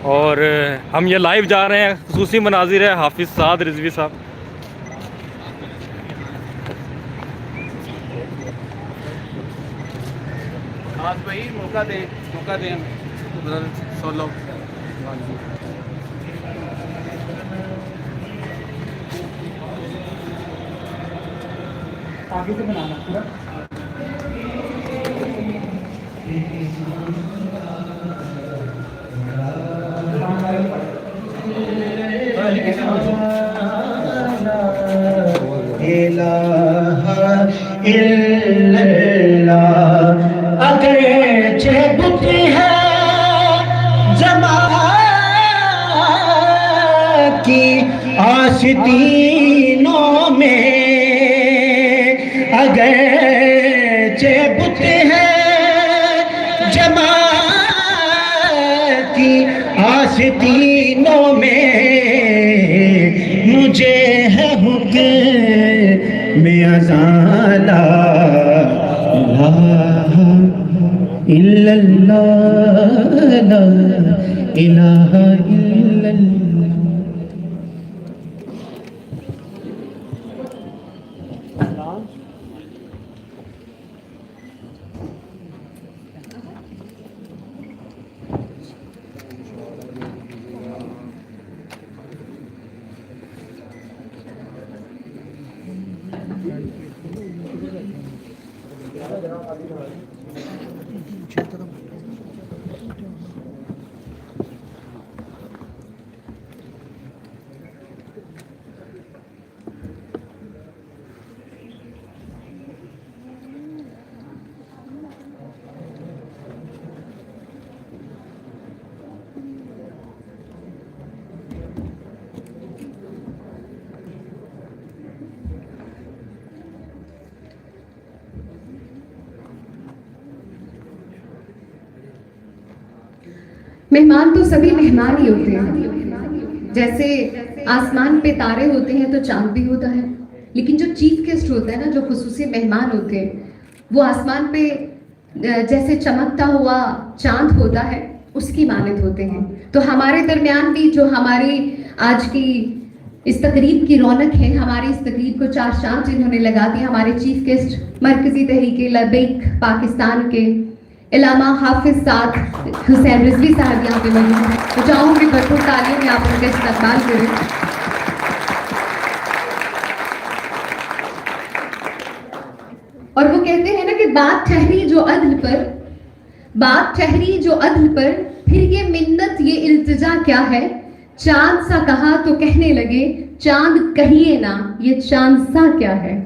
اور ہم یہ لائیو جا رہے ہیں. خصوصی مناظر ہے حافظ سعد رضوی صاحب. آج بھائی موقع دیں ہمیں سولو. آگے سے بنانا پورا. اگرچہ بت ہے جماعت کی آستینوں میں، اگرچہ بت ہے جماعت کی آستینوں میں، مجھے ہے حکم اذان لا الہ الا اللہ لا الہ الا اللہ. مہمان تو سبھی مہمان ہی ہوتے ہیں. جیسے آسمان پہ تارے ہوتے ہیں تو چاند بھی ہوتا ہے، لیکن جو چیف گیسٹ ہوتا ہے نا، جو خصوصی مہمان ہوتے ہیں، وہ آسمان پہ جیسے چمکتا ہوا چاند ہوتا ہے اس کی مانند ہوتے ہیں. تو ہمارے درمیان بھی جو ہماری آج کی اس تقریب کی رونق ہے، ہماری اس تقریب کو چار چاند جنہوں نے لگا دی، ہمارے چیف گیسٹ مرکزی تحریک لبیک پاکستان کے علامہ حافظ سعد حسین رضوی صاحب یہاں پہ موجود ہیں. تو چاہوں گی بھرپور تالیوں میں آپ ان کا استقبال کریں. اور وہ کہتے ہیں نا کہ بات ٹھہری جو عدل پر، بات ٹھہری جو عدل پر، پھر یہ منت یہ التجا کیا ہے، چاند سا کہا تو کہنے لگے چاند کہیے نا یہ چاند سا کیا ہے.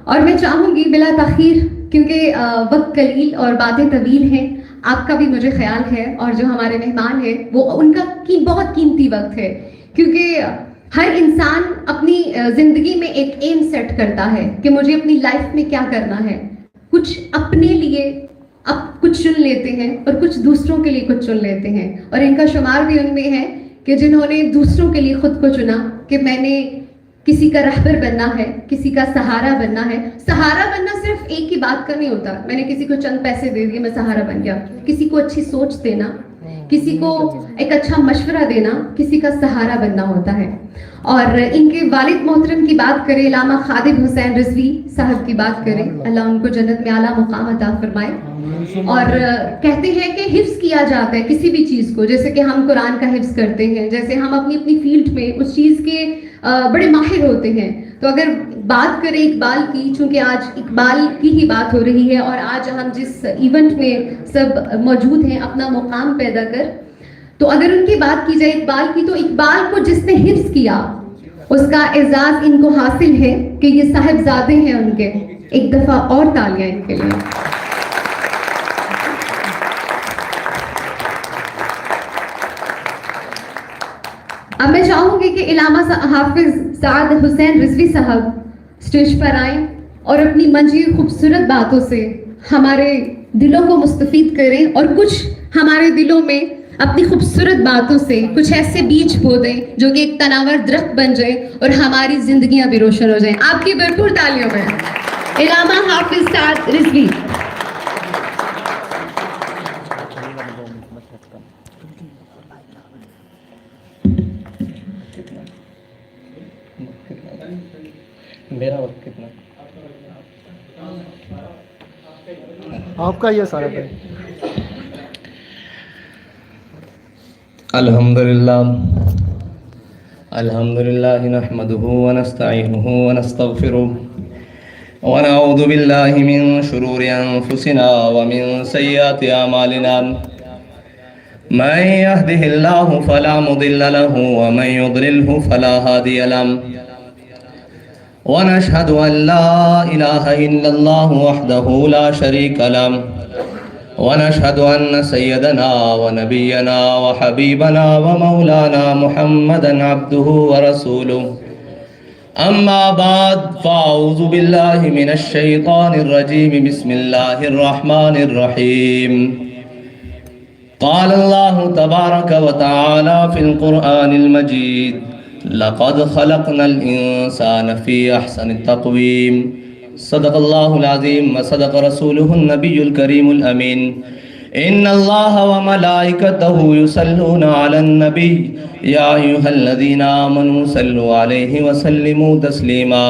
اور میں چاہوں گی بلا تاخیر، کیونکہ وقت قلیل اور باتیں طویل ہیں، آپ کا بھی مجھے خیال ہے اور جو ہمارے مہمان ہیں وہ ان کا بہت قیمتی وقت ہے، کیونکہ ہر انسان اپنی زندگی میں ایک ایم سیٹ کرتا ہے کہ مجھے اپنی لائف میں کیا کرنا ہے. کچھ اپنے لیے اب کچھ چن لیتے ہیں اور کچھ دوسروں کے لیے کچھ چن لیتے ہیں، اور ان کا شمار بھی ان میں ہے کہ جنہوں نے دوسروں کے لیے خود کو چنا کہ میں نے کسی کا رہبر بننا ہے، کسی کا سہارا بننا ہے. سہارا بننا صرف ایک ہی بات کا نہیں ہوتا، میں نے کسی کو چند پیسے دے دیے میں سہارا بن گیا. کسی کو اچھی سوچ دینا، کسی کو ایک اچھا مشورہ دینا، کسی کا سہارا بننا ہوتا ہے. اور ان کے والد محترم کی بات کریں، علامہ خادم حسین رضوی صاحب کی بات کریں، اللہ ان کو جنت میں اعلیٰ مقام عطا فرمائے. اور کہتے ہیں کہ حفظ کیا جاتا ہے کسی بھی چیز کو، جیسے کہ ہم قرآن کا حفظ کرتے ہیں، جیسے ہم اپنی اپنی فیلڈ میں اس چیز کے بڑے ماہر ہوتے ہیں. تو اگر بات کریں اقبال کی، چونکہ آج اقبال کی ہی بات ہو رہی ہے اور آج ہم جس ایونٹ میں سب موجود ہیں اپنا مقام پیدا کر، تو اگر ان کی بات کی جائے اقبال کی، تو اقبال کو جس نے حفظ کیا اس کا اعزاز ان کو حاصل ہے کہ یہ صاحبزادے ہیں ان کے. ایک دفعہ اور تالیاں ان کے لیے. اب میں چاہوں گی کہ علامہ حافظ سعد حسین رضوی صاحب اسٹیج پر آئیں اور اپنی منجی خوبصورت باتوں سے ہمارے دلوں کو مستفید کریں، اور کچھ ہمارے دلوں میں اپنی خوبصورت باتوں سے کچھ ایسے بیج بو دیں جو کہ ایک تناور درخت بن جائے اور ہماری زندگیاں بھی روشن ہو جائیں. آپ کی بھرپور تالیوں میں علامہ حافظ سعد رضوی. میرا وقت کتنا؟ آپ کا یہ سارا ہے. الحمدللہ نحمده ونستعینه ونستغفره ونعوذ باللہ من شرور انفسنا ومن سیئات اعمالنا من يهده الله فلا مضل له ومن يضلله فلا هادي له ونشهد أن لا إله إلا الله وحده لا شريك له ونشهد أن سيدنا ونبينا وحبيبنا ومولانا محمدا عبده ورسوله أما بعد فأعوذ بالله من الشيطان الرجيم بسم الله الرحمن الرحيم قال الله تبارك وتعالى في القرآن المجيد لقد خلقنا الإنسان في أحسن التقويم صدق الله العظيم وصدق رسوله النبي الكريم الأمين إن الله وملائكته يصلون على النبي يا أيها الذين آمنوا صلوا عليه وسلموا تسليما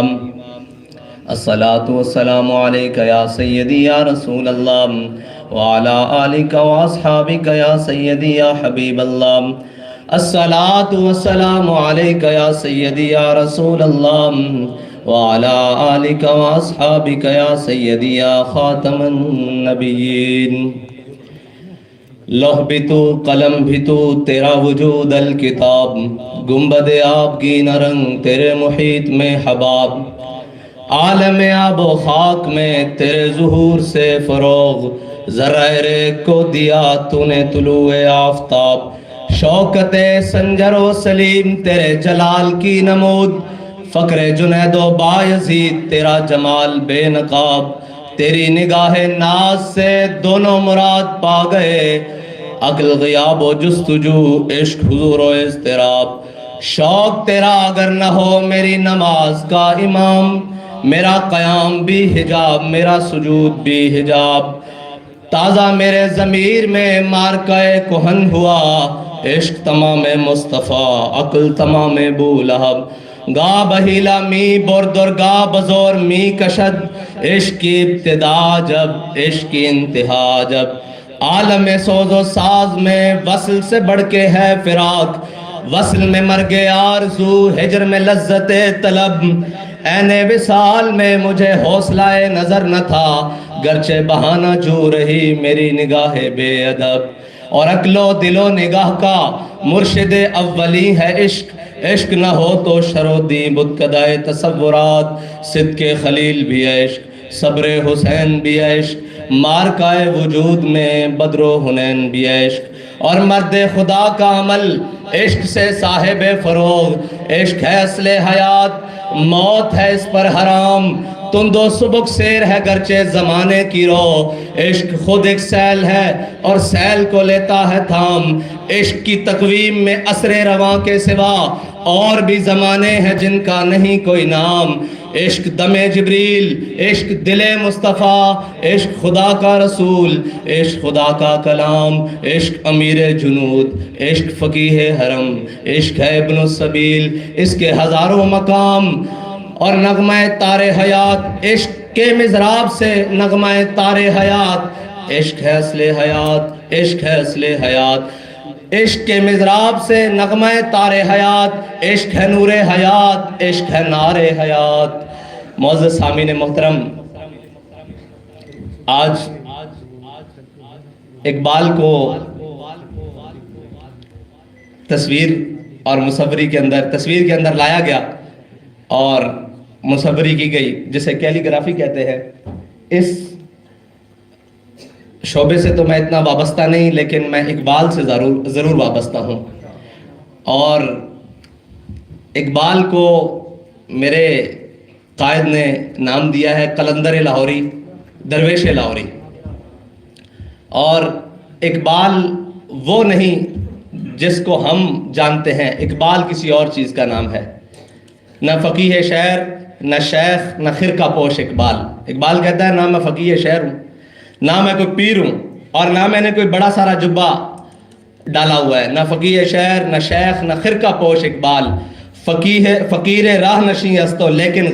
الصلاة والسلام عليك يا سيدي يا رسول الله وعلى آلك وأصحابك يا سيدي يا حبيب الله الصلاة والسلام عليك يا سيدي يا رسول الله وعلى آلك وأصحابك يا سيدي يا خاتم النبيين لوح بھی تو قلم بھی تو تیرا وجود الکتاب گنبد آب کی نرنگ تیرے محیط میں حباب عالم آب و خاک میں تیرے ظہور سے فروغ ذرہ ریگ کو دیا تو نے طلوع آفتاب شوکت سنجر و سلیم تیرے جلال کی نمود فقر جنید و بایزید تیرا جمال بے نقاب تیری نگاہ ناز سے دونوں مراد پا گئے عقل غیاب و جستجو عشق حضور و اضطراب شوق تیرا اگر نہ ہو میری نماز کا امام میرا قیام بھی حجاب میرا سجود بھی حجاب تازہ میرے ضمیر میں مارکہ کہن ہوا عشق تمام مصطفیٰ عقل تمام بولہب گا بہیلا می بردر گا بزور می کشد عشق کی ابتدا جب عشق کی انتہا جب عالم سوز و ساز میں وصل سے بڑھ کے ہے فراق وصل میں مرگ آرزو ہجر میں لذت طلب عین وصال میں مجھے حوصلہ نظر نہ تھا گرچہ بہانہ جو رہی میری نگاہ بے ادب اور عقل و دل و نگاہ کا مرشد اولی ہے عشق عشق نہ ہو تو شرودی بتکدائے تصورات صدق خلیل بھی عشق صبر حسین بھی عشق مارکائے وجود میں بدر و حنین بھی عشق اور مرد خدا کا عمل عشق سے صاحب فروغ عشق ہے اصل حیات موت ہے اس پر حرام تند و سبک سیر ہے گرچہ زمانے کی رو عشق خود ایک سیل ہے اور سیل کو لیتا ہے تھام عشق کی تقویم میں عصر رواں کے سوا اور بھی زمانے ہیں جن کا نہیں کوئی نام عشق دم جبریل عشق دل مصطفیٰ عشق خدا کا رسول عشق خدا کا کلام عشق امیر جنود عشق فقیہ حرم عشق ہے ابن السبیل اس کے ہزاروں مقام اور نغمہ تار حیات عشق کے مضراب سے نغمہ تار حیات عشق ہے اصل حیات عشق ہے اصل حیات عشق کے مضراب سے نغمہ تار حیات عشق ہے نور حیات عشق ہے نار حیات معزز سامعین محترم آج اقبال کو تصویر اور مصوری کے اندر لایا گیا اور مصوری کی گئی جسے کیلیگرافی کہتے ہیں اس شعبے سے تو میں اتنا وابستہ نہیں لیکن میں اقبال سے ضرور وابستہ ہوں اور اقبال کو میرے قائد نے نام دیا ہے قلندر لاہوری درویش لاہوری اور اقبال وہ نہیں جس کو ہم جانتے ہیں اقبال کسی اور چیز کا نام ہے نہ فقیہ شعر نہ شیخ نہ خرقہ پوش اقبال کہتا ہے نہ میں فقیہ شعر ہوں نہ میں کوئی پیر ہوں اور نہ میں نے کوئی بڑا سارا جبہ ڈالا ہوا ہے نہ فقیہ شعر نہ شیخ نہ خرقہ پوش اقبال فقیر راہ نشیں استو لیکن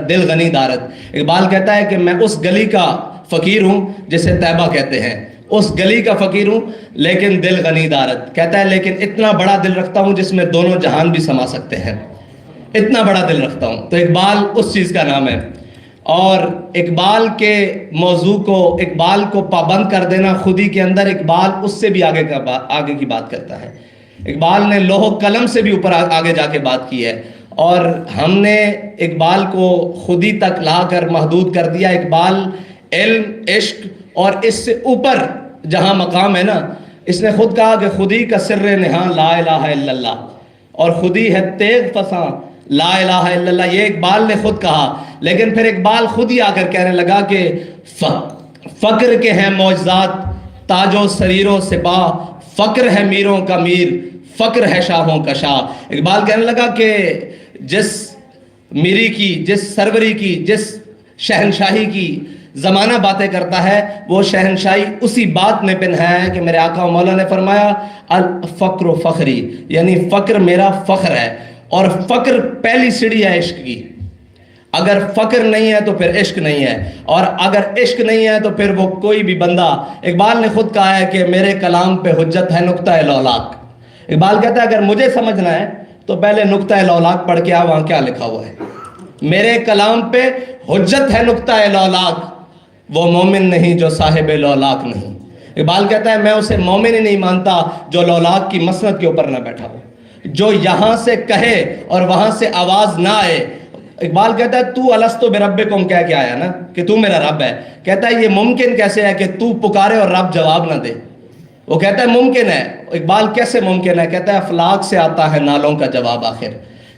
دل غنی دارت. اقبال کہتا ہے کہ میں اس گلی کا فقیر ہوں جسے طیبہ کہتے ہیں, اس گلی کا فقیر ہوں لیکن دل غنی دارت. کہتا ہے لیکن اتنا بڑا دل رکھتا ہوں جس میں دونوں جہان بھی سما سکتے ہیں, اتنا بڑا دل رکھتا ہوں. تو اقبال اس چیز کا نام ہے. اور اقبال کے موضوع کو, اقبال کو پابند کر دینا خودی کے اندر, اقبال اس سے بھی آگے کی بات کرتا ہے. اقبال نے لوح و قلم سے بھی اوپر آگے جا کے بات کی ہے, اور ہم نے اقبال کو خودی تک لا کر محدود کر دیا. اقبال علم, عشق اور اس سے اوپر جہاں مقام ہے نا, اس نے خود کہا کہ خودی کا سر نہاں لا الہ الا اللہ, اور خودی ہے تیغ فساں لا الہ الا اللہ. یہ اقبال نے خود کہا. لیکن پھر اقبال خود ہی آ کر کہنے لگا کہ فقر کے ہیں معجزات تاج و سریر و سپاہ, فقر ہے میروں کا میر, فقر ہے شاہوں کا شاہ. اقبال کہنے لگا کہ جس میری کی, جس سروری کی, جس شہنشاہی کی زمانہ باتیں کرتا ہے, وہ شہنشاہی اسی بات میں پنہا ہے کہ میرے آقا و مولا نے فرمایا الفقر و فخری, یعنی فقر میرا فخر ہے. اور فقر پہلی سیڑھی ہے عشق کی. اگر فقر نہیں ہے تو پھر عشق نہیں ہے, اور اگر عشق نہیں ہے تو پھر وہ کوئی بھی بندہ. اقبال نے خود کہا ہے کہ میرے کلام پہ حجت ہے نقطہ لولاک. اقبال کہتا ہے اگر مجھے سمجھنا ہے تو پہلے نقطہ لولاک پڑھ کے آ, وہاں کیا لکھا ہوا ہے. میرے کلام پہ حجت ہے نقطہ لولاک, وہ مومن نہیں جو صاحب لولاک نہیں. اقبال کہتا ہے میں اسے مومن ہی نہیں مانتا جو لولاک کی مسند کے اوپر نہ بیٹھا ہو, جو یہاں سے کہے اور وہاں سے آواز نہ آئے. اقبال کہتا ہے تو الستو بربکم کہہ کے آیا نا کہ تو میرا رب ہے. کہتا ہے یہ ممکن کیسے ہے کہ تو پکارے اور رب جواب نہ دے. وہ کہتا ہے ممکن ہے. اقبال کیسے ممکن ہے؟ کہتا ہے افلاک سے آتا ہے نالوں کا جواب آخر.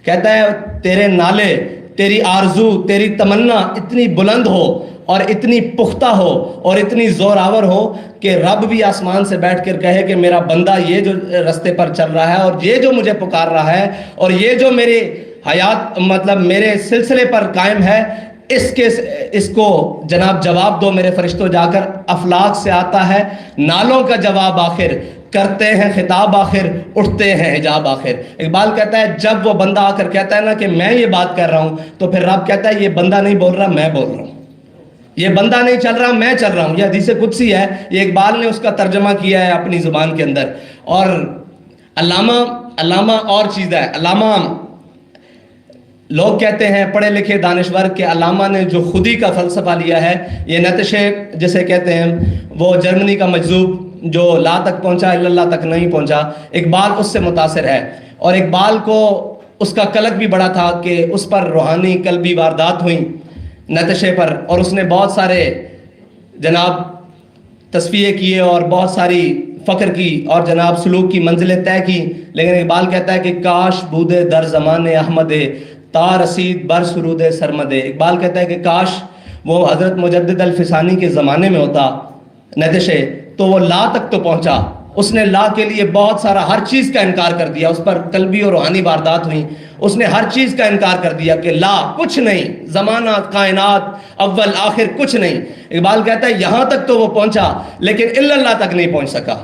کہتا ہے تیرے نالے, تیری آرزو, تیری تمنا اتنی بلند ہو اور اتنی پختہ ہو اور اتنی زور آور ہو کہ رب بھی آسمان سے بیٹھ کر کہے کہ میرا بندہ یہ جو رستے پر چل رہا ہے اور یہ جو مجھے پکار رہا ہے اور یہ جو میری حیات مطلب میرے سلسلے پر قائم ہے, اس کو جناب جواب دو میرے فرشتوں. جا کر افلاک سے آتا ہے نالوں کا جواب آخر, کرتے ہیں خطاب آخر, اٹھتے ہیں حجاب آخر. اقبال کہتا ہے جب وہ بندہ آ کر کہتا ہے نا کہ میں یہ بات کر رہا ہوں, تو پھر رب کہتا ہے یہ بندہ نہیں بول رہا, میں بول رہا ہوں. یہ بندہ نہیں چل رہا, میں چل رہا ہوں. یہ حدیث قدسی ہے, یہ اقبال نے اس کا ترجمہ کیا ہے اپنی زبان کے اندر. اور علامہ اور چیز ہے. علامہ لوگ کہتے ہیں پڑھے لکھے دانشور کہ علامہ نے جو خودی کا فلسفہ لیا ہے, یہ نتشے جسے کہتے ہیں, وہ جرمنی کا مجذوب جو لا تک پہنچا الا اللہ تک نہیں پہنچا, اقبال اس سے متاثر ہے. اور اقبال کو اس کا قلق بھی بڑا تھا کہ اس پر روحانی قلبی واردات ہوئیں نتشے پر, اور اس نے بہت سارے جناب تصفیے کیے اور بہت ساری فقر کی اور جناب سلوک کی منزلیں طے کی. لیکن اقبال کہتا ہے کہ کاش بودے در زمان احمد تا رسید بر سرود سرمد. اقبال کہتا ہے کہ کاش وہ حضرت مجدد الفسانی کے زمانے میں ہوتا نتشے, تو وہ لا تک تو پہنچا. اس نے لا کے لیے بہت سارا ہر چیز کا انکار کر دیا, اس پر قلبی اور روحانی واردات ہوئیں. اس نے ہر چیز کا انکار کر دیا کہ لا کچھ نہیں, زمانہ کائنات اول آخر کچھ نہیں. اقبال کہتا ہے یہاں تک تو وہ پہنچا لیکن الا اللہ تک نہیں پہنچ سکا.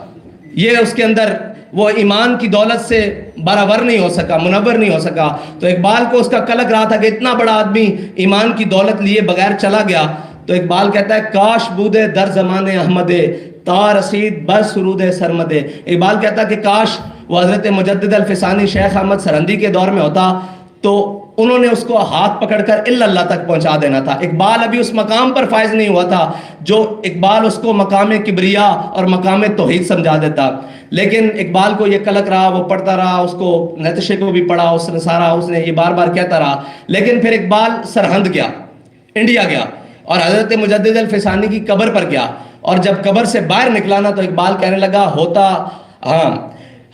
یہ اس کے اندر وہ ایمان کی دولت سے برابر نہیں ہو سکا, منور نہیں ہو سکا. تو اقبال کو اس کا قلق رہا تھا کہ اتنا بڑا آدمی ایمان کی دولت لیے بغیر چلا گیا. تو اقبال کہتا ہے کاش بودے در زمان احمد تا رسید بر سرود سرمد. اقبال کہتا ہے کہ کاش وہ حضرت مجدد الفسانی شیخ احمد سرہندی کے دور میں ہوتا تو انہوں نے اس کو ہاتھ پکڑ کر الا اللہ تک پہنچا دینا تھا. اقبال ابھی اس مقام پر فائز نہیں ہوا تھا جو اقبال اس کو مقام کبریا اور مقام توحید سمجھا دیتا. لیکن اقبال کو یہ قلق رہا, وہ پڑھتا رہا, اس کو نتشے کو بھی پڑھا, اس نے سارا اس نے یہ بار بار کہتا رہا. لیکن پھر اقبال سرہند گیا, انڈیا گیا, اور حضرت مجدد الفسانی کی قبر پر گیا. اور جب قبر سے باہر نکلانا تو اقبال کہنے لگا ہوتا ہاں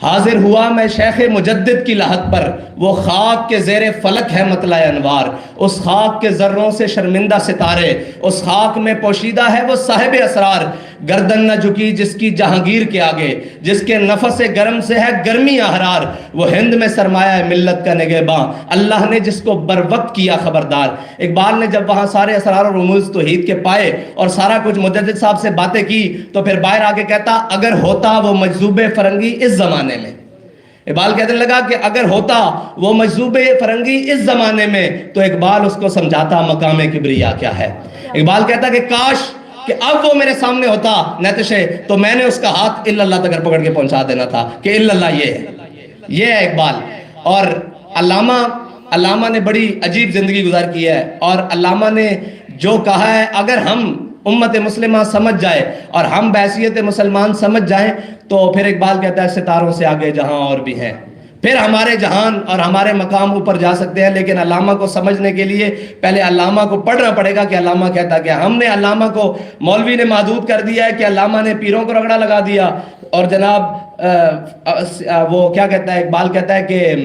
حاضر ہوا میں شیخ مجدد کی لحد پر, وہ خاک کے زیر فلک ہے مطلع انوار. اس خاک کے ذروں سے شرمندہ ستارے, اس خاک میں پوشیدہ ہے وہ صاحب اسرار. گردن نہ جھکی جس کی جہانگیر کے آگے, جس کے نفس گرم سے ہے گرمی احرار. وہ ہند میں سرمایہ ہے ملت کا نگہباں, اللہ نے جس کو بر وقت کیا خبردار. اقبال نے جب وہاں سارے اسرار اور رموز توحید کے پائے اور سارا کچھ مجدد صاحب سے باتیں کی تو پھر باہر آ کے کہتا اگر ہوتا وہ مجذوب فرنگی اس زمانے میں, اقبال کہنے لگا کہ اگر ہوتا وہ مجذوب فرنگی اس زمانے میں تو اقبال اس کو سمجھاتا مقام کبریا کیا ہے. اقبال کہتا کہ کاش کہ اب وہ میرے سامنے ہوتا نیتشے تو میں نے اس کا ہاتھ الا اللہ تک پکڑ کے پہنچا دینا تھا کہ الا اللہ یہ ہے اقبال. اور علامہ نے بڑی عجیب زندگی گزار کی ہے, اور علامہ نے جو کہا ہے اگر ہم امت مسلمہ سمجھ جائے اور ہم بحیثیت مسلمان سمجھ جائیں تو پھر اقبال کہتا ہے ستاروں سے آگے جہاں اور بھی ہیں, پھر ہمارے جہان اور ہمارے مقام اوپر جا سکتے ہیں. لیکن علامہ کو سمجھنے کے لیے پہلے علامہ کو پڑھنا پڑے گا کہ علامہ کہتا کہ ہم نے علامہ کو مولوی نے محدود کر دیا ہے کہ علامہ نے پیروں کو رگڑا لگا دیا, اور جناب وہ کیا کہتا ہے, اقبال کہتا ہے کہ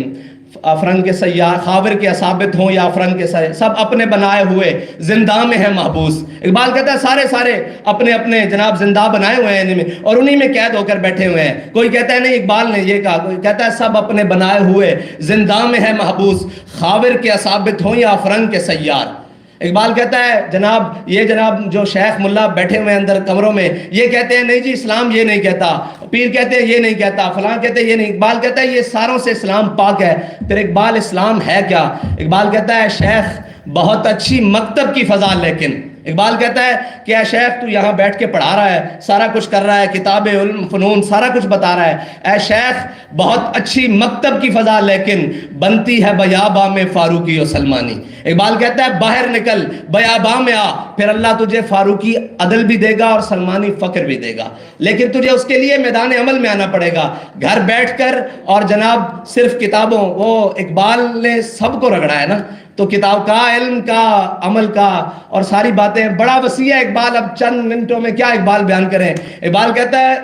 افرنگ کے سیار خاور کے اصابت ہوں یا افرنگ کے سب اپنے بنائے ہوئے زندہ میں ہیں محبوس. اقبال کہتا ہے سارے اپنے اپنے جناب زندہ بنائے ہوئے ہیں اور انہی میں قید ہو کر بیٹھے ہوئے ہیں. کوئی کہتا ہے نہیں اقبال نے یہ کہا, کوئی کہتا ہے سب اپنے بنائے ہوئے زندہ میں ہیں محبوس, خاور کے اصابت ہوں یا افرنگ کے سیار. اقبال کہتا ہے جناب جو شیخ ملا بیٹھے ہوئے اندر کمروں میں یہ کہتے ہیں نہیں جی اسلام یہ نہیں کہتا, پیر کہتے ہیں یہ نہیں کہتا, فلاں کہتے ہیں یہ نہیں. اقبال کہتا ہے یہ ساروں سے اسلام پاک ہے. پھر اقبال اسلام ہے کیا؟ اقبال کہتا ہے شیخ بہت اچھی مکتب کی فضا, لیکن اقبال کہتا ہے کہ اے شیخ تو یہاں بیٹھ کے پڑھا رہا ہے, سارا کچھ کر رہا ہے, کتاب علم فنون سارا کچھ بتا رہا ہے, اے شیخ بہت اچھی مکتب کی فضا لیکن بنتی ہے بیاباں میں فاروقی و سلمانی. اقبال کہتا ہے باہر نکل بیاباں میں آ, پھر اللہ تجھے فاروقی عدل بھی دے گا اور سلمانی فقر بھی دے گا, لیکن تجھے اس کے لیے میدان عمل میں آنا پڑے گا. گھر بیٹھ کر اور جناب صرف کتابوں, وہ اقبال نے سب کو رگڑا ہے نا, تو کتاب کا, علم کا, عمل کا اور ساری باتیں بڑا وسیع ہے. اقبال اب چند منٹوں میں کیا اقبال بیان کریں. اقبال کہتا ہے